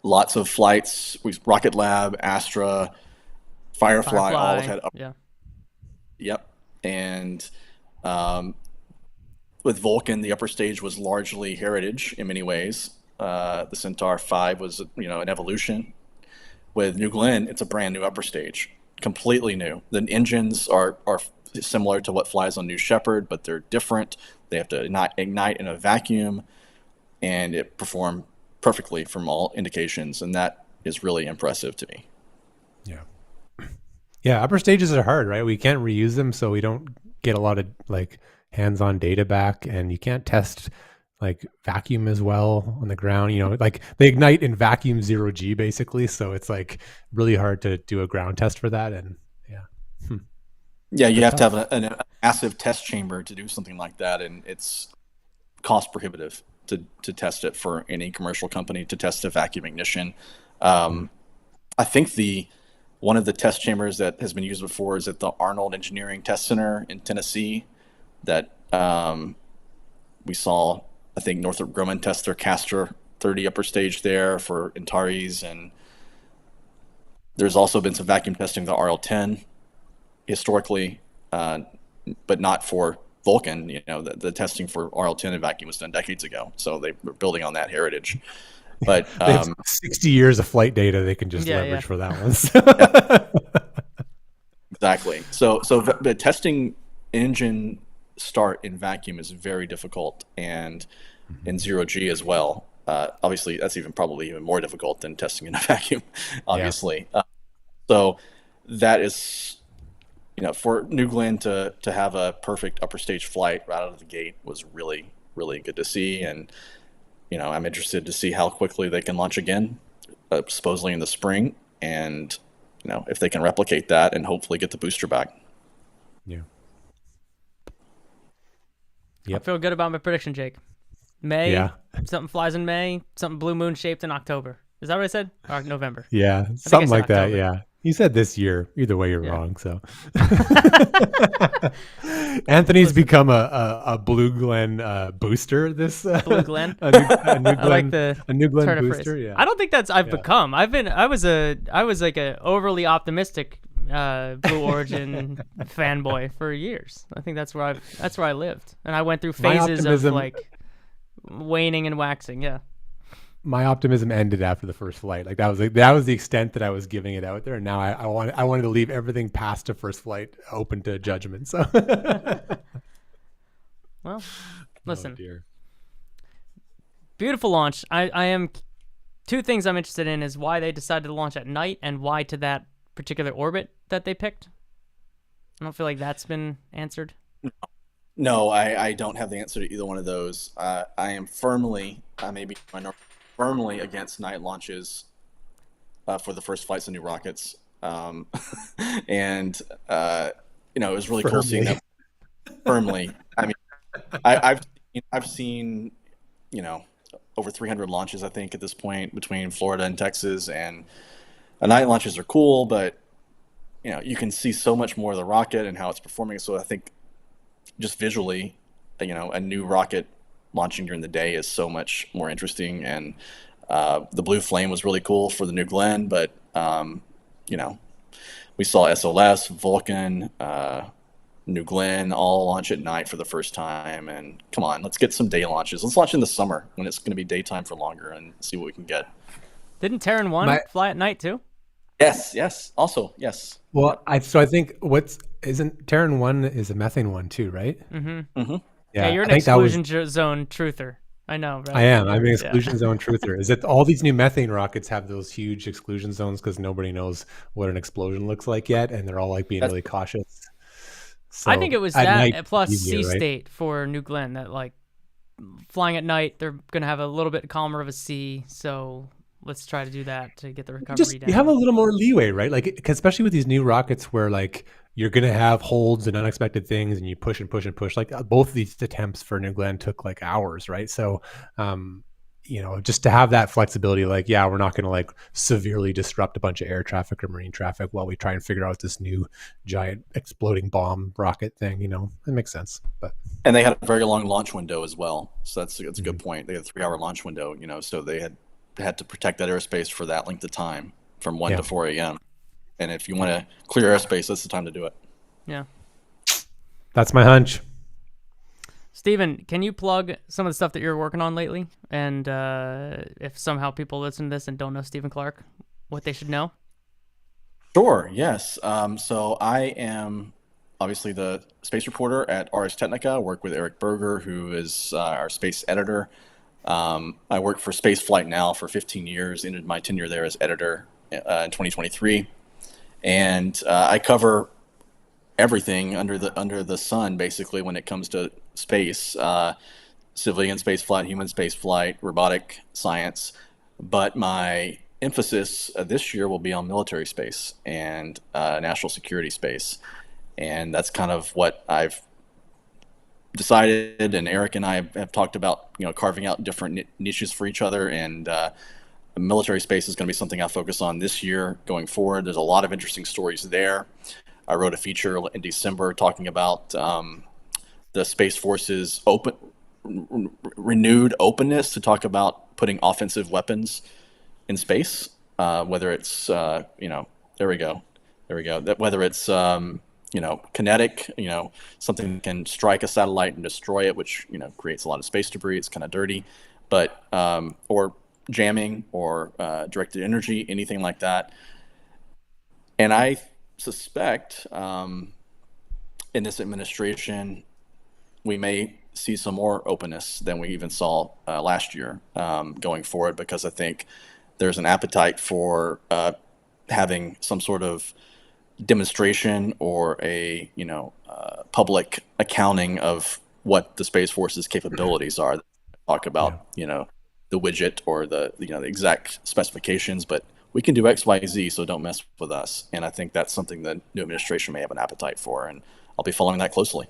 lots of flights. Rocket Lab, Astra, Firefly all have Firefly. had up. Yeah. Yep. And um, with Vulcan, the upper stage was largely heritage in many ways. The Centaur 5 was, an evolution. With New Glenn, it's a brand new upper stage, completely new. The engines are similar to what flies on New Shepard, but they're different. They have to not ignite in a vacuum, and it performed perfectly from all indications, and that is really impressive to me. Yeah. Yeah, upper stages are hard, right? We can't reuse them, so we don't get a lot of like hands-on data back, and you can't test like vacuum as well on the ground. Like they ignite in vacuum 0G basically, so it's like really hard to do a ground test for that. And yeah, Yeah, you they're have to have tough. a massive test chamber to do something like that, and it's cost prohibitive to test it for any commercial company to test a vacuum ignition. Mm. I think one of the test chambers that has been used before is at the Arnold Engineering Test Center in Tennessee. That we saw, I think Northrop Grumman test their Castor 30 upper stage there for Antares, and there's also been some vacuum testing of the RL-10 historically, but not for Vulcan. The testing for RL-10 in vacuum was done decades ago, so they were building on that heritage. But They have 60 years of flight data they can just leverage for that one. exactly. So the testing engine start in vacuum is very difficult, and in 0G as well. Obviously, that's probably even more difficult than testing in a vacuum, obviously. Yeah. So that is, for New Glenn to have a perfect upper stage flight right out of the gate was really, really good to see. And, I'm interested to see how quickly they can launch again, supposedly in the spring. And, if they can replicate that and hopefully get the booster back. Yeah. I feel good about my prediction, Jake. May. Yeah. Something flies in May. Something blue moon shaped in October. Is that what I said? Or November? Yeah, I something said like that. October. Yeah, you said this year. Either way, you're Yeah. wrong. So Anthony's become a Blue Glen booster. This Blue Glen. a new Glen, I like the a new Glen turn of booster. phrase. Yeah, I don't think that's I've become. I was like a overly optimistic Blue Origin fanboy for years. I think that's where I lived, and I went through phases of like waning and waxing. Yeah. My optimism ended after the first flight. Like that was the extent that I was giving it out there. And now I wanted to leave everything past the first flight open to judgment. So, well, listen, dear. Beautiful launch. I am two things I'm interested in is why they decided to launch at night and why to that particular orbit that they picked. I don't feel like that's been answered. No, I don't have the answer to either one of those. I am firmly, firmly against night launches for the first flights of new rockets. And, it was really cool seeing that firmly. I mean, I've seen, over 300 launches, I think, at this point between Florida and Texas. And night launches are cool, but, you can see so much more of the rocket and how it's performing. So I think just visually, a new rocket launching during the day is so much more interesting. And the blue flame was really cool for the New Glenn, but we saw SLS, Vulcan, New Glenn all launch at night for the first time. And come on, let's get some day launches. Let's launch in the summer when it's going to be daytime for longer and see what we can get. Didn't Terran 1 fly at night too? Yes. Also, yes. Well, I think isn't Terran 1 is a methane one too, right? Mm-hmm. Yeah, you're an exclusion zone truther. I know, right? I am. I'm an exclusion zone truther. Is that all these new methane rockets have those huge exclusion zones because nobody knows what an explosion looks like yet, and they're all like being really cautious. So I think it was that night, plus easier, sea right? state for New Glenn that like flying at night, they're gonna have a little bit calmer of a sea, so let's try to do that to get the recovery down. You have a little more leeway, right? Like, especially with these new rockets where like you're going to have holds and unexpected things and you push and push and push. Like both of these attempts for New Glenn took like hours, right? So, just to have that flexibility, like, yeah, we're not going to like severely disrupt a bunch of air traffic or marine traffic while we try and figure out this new giant exploding bomb rocket thing, it makes sense. And they had a very long launch window as well. So that's a good point. They had a 3-hour launch window, so they had had to protect that airspace for that length of time from 1 Yeah. to 4 a.m. And if you want to clear airspace, that's the time to do it. Yeah. That's my hunch. Steven, can you plug some of the stuff that you're working on lately? And if somehow people listen to this and don't know Stephen Clark, what they should know? Sure, yes. So I am obviously the space reporter at Ars Technica. I work with Eric Berger, who is our space editor. I work for Space Flight now for 15 years, ended my tenure there as editor in 2023. And I cover everything under the sun, basically, when it comes to space, civilian space flight, human space flight, robotic science. But my emphasis this year will be on military space and national security space, and that's kind of what I've decided. And Eric and I have talked about, carving out different niches for each other, and military space is going to be something I focus on this year going forward. There's a lot of interesting stories there. I wrote a feature in December talking about the Space Force's renewed openness to talk about putting offensive weapons in space, whether it's whether it's kinetic, something that can strike a satellite and destroy it, which creates a lot of space debris. It's kind of dirty, but or jamming or directed energy, anything like that. And I suspect in this administration we may see some more openness than we even saw last year going forward, because I think there's an appetite for having some sort of demonstration or a public accounting of what the Space Force's capabilities are. Talk about the widget or the exact specifications, but we can do X, Y, Z, so don't mess with us. And I think that's something the new administration may have an appetite for, and I'll be following that closely.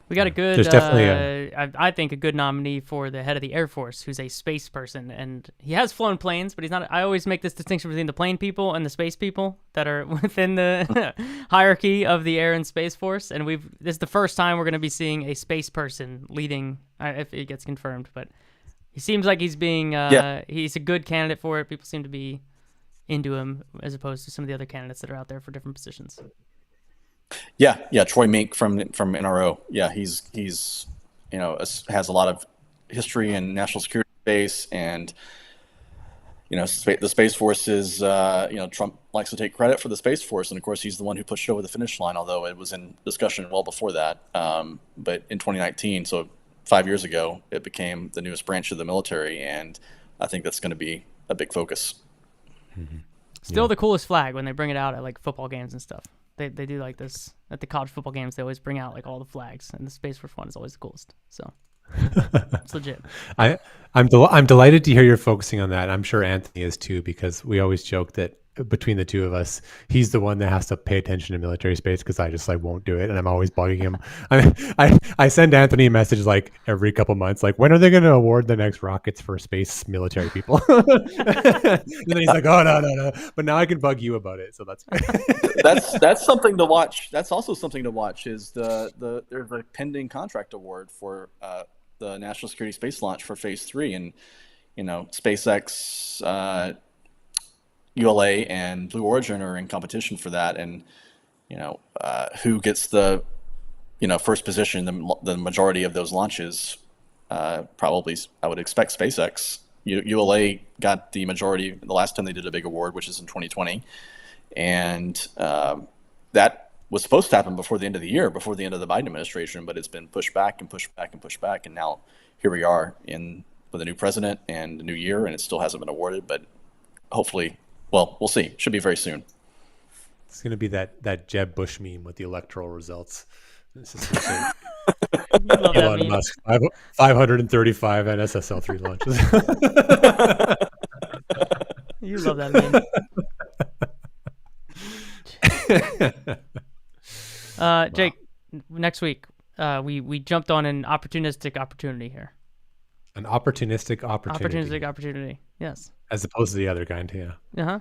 We got a good, There's definitely I think, a good nominee for the head of the Air Force, who's a space person, and he has flown planes, but he's not. I always make this distinction between the plane people and the space people that are within the hierarchy of the Air and Space Force. And this is the first time we're going to be seeing a space person leading, if it gets confirmed. But he seems like he's being, he's a good candidate for it. People seem to be into him as opposed to some of the other candidates that are out there for different positions. Yeah. Troy Mink from NRO. Yeah, he's has a lot of history in national security space, and the Space Force is Trump likes to take credit for the Space Force, and of course he's the one who pushed it over the finish line, although it was in discussion well before that. But in 2019, so 5 years ago, it became the newest branch of the military, and I think that's going to be a big focus. Mm-hmm. Still the coolest flag when they bring it out at like football games and stuff. They do like this at the college football games. They always bring out like all the flags, and the Space Force one is always the coolest. So it's legit. I'm delighted to hear you're focusing on that. I'm sure Anthony is too, because we always joke that between the two of us, he's the one that has to pay attention to military space, because I just won't do it, and I'm always bugging him. I send Anthony a message like every couple months, like, when are they going to award the next rockets for space military people? And then he's like, oh no, but now I can bug you about it, so that's that's something to watch. That's also something to watch is there's a pending contract award for the National Security Space Launch for Phase 3, and SpaceX, ULA, and Blue Origin are in competition for that, and who gets the first position, the majority of those launches, probably I would expect SpaceX. ULA got the majority the last time they did a big award, which is in 2020, and that was supposed to happen before the end of the year, before the end of the Biden administration, but it's been pushed back and pushed back and pushed back, and now here we are with a new president and a new year, and it still hasn't been awarded, but hopefully. Well, we'll see. Should be very soon. It's going to be that Jeb Bush meme with the electoral results. This is Elon Musk, 535 NSSL-3 launches. You love that meme. Jake, next week, we jumped on an opportunistic opportunity here. An opportunistic opportunity. Opportunistic opportunity, yes. As opposed to the other kind, yeah. Uh-huh.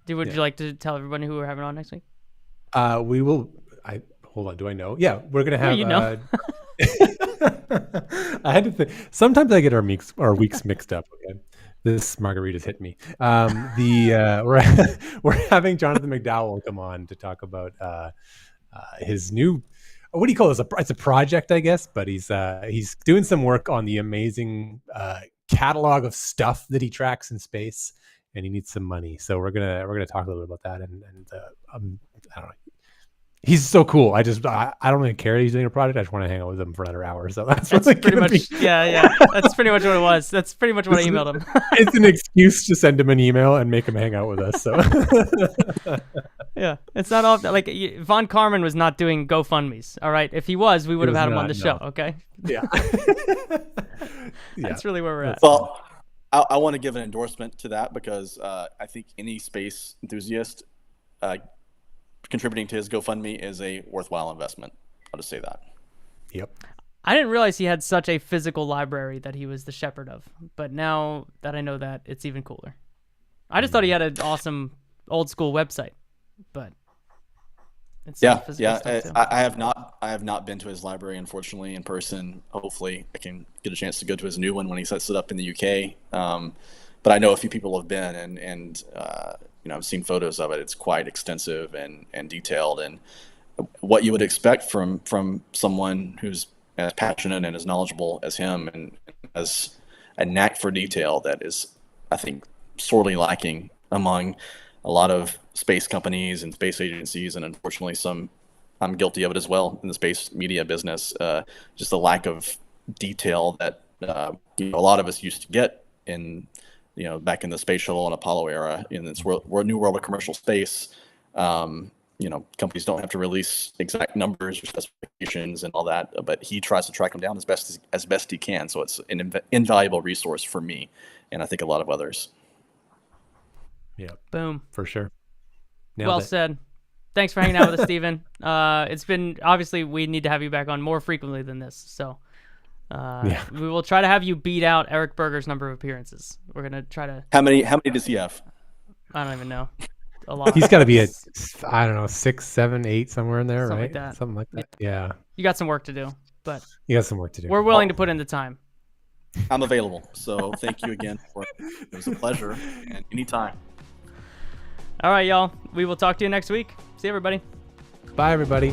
Would you like to tell everybody who we're having on next week? We will. Hold on. Do I know? Yeah, we're gonna have. Yeah, I had to think. Sometimes I get our weeks mixed up. Okay, This margarita's hit me. We're having Jonathan McDowell come on to talk about his new, what do you call this? It's a project, I guess, but he's doing some work on the amazing catalog of stuff that he tracks in space, and he needs some money. So we're gonna talk a little bit about that, and I don't know. He's so cool. I don't really care that he's doing a project. I just want to hang out with him for another hour. So that's really pretty much yeah. That's pretty much what it was. That's pretty much what I emailed him. It's an excuse to send him an email and make him hang out with us. So yeah, it's not all like Von Karman was not doing GoFundMes. All right, if he was, we would have had him on the show. Okay. Yeah. That's really where we're at. Well, I want to give an endorsement to that because I think any space enthusiast contributing to his GoFundMe is a worthwhile investment. I'll just say that. Yep. I didn't realize he had such a physical library that he was the shepherd of, but now that I know that, it's even cooler. I just thought he had an awesome old school website, but it's yeah. stuff too. I have not been to his library, unfortunately, in person. Hopefully, I can get a chance to go to his new one when he sets it up in the UK. But I know a few people have been, and I've seen photos of it. It's quite extensive and detailed, and what you would expect from someone who's as passionate and as knowledgeable as him, and has a knack for detail that is, I think, sorely lacking among a lot of space companies and space agencies, and unfortunately I'm guilty of it as well in the space media business. Just the lack of detail that a lot of us used to get in back in the space shuttle and Apollo era. In this new world of commercial space, companies don't have to release exact numbers or specifications and all that, but he tries to track them down as best he can. So it's an invaluable resource for me, and I think a lot of others. Yeah. Boom. For sure. Well said. Thanks for hanging out with us, Steven. It's been, obviously, we need to have you back on more frequently than this. So we will try to have you beat out Eric Berger's number of appearances. We're going to try to. How many does he have? I don't even know. A lot. He's got to be at, I don't know, 6, 7, 8, somewhere in there, Something right? like that. Something like that. Yeah. You got some work to do, but you got some work to do. We're willing to put in the time. I'm available. So thank you again. It was a pleasure, and anytime. All right, y'all. We will talk to you next week. See you, everybody. Bye, everybody.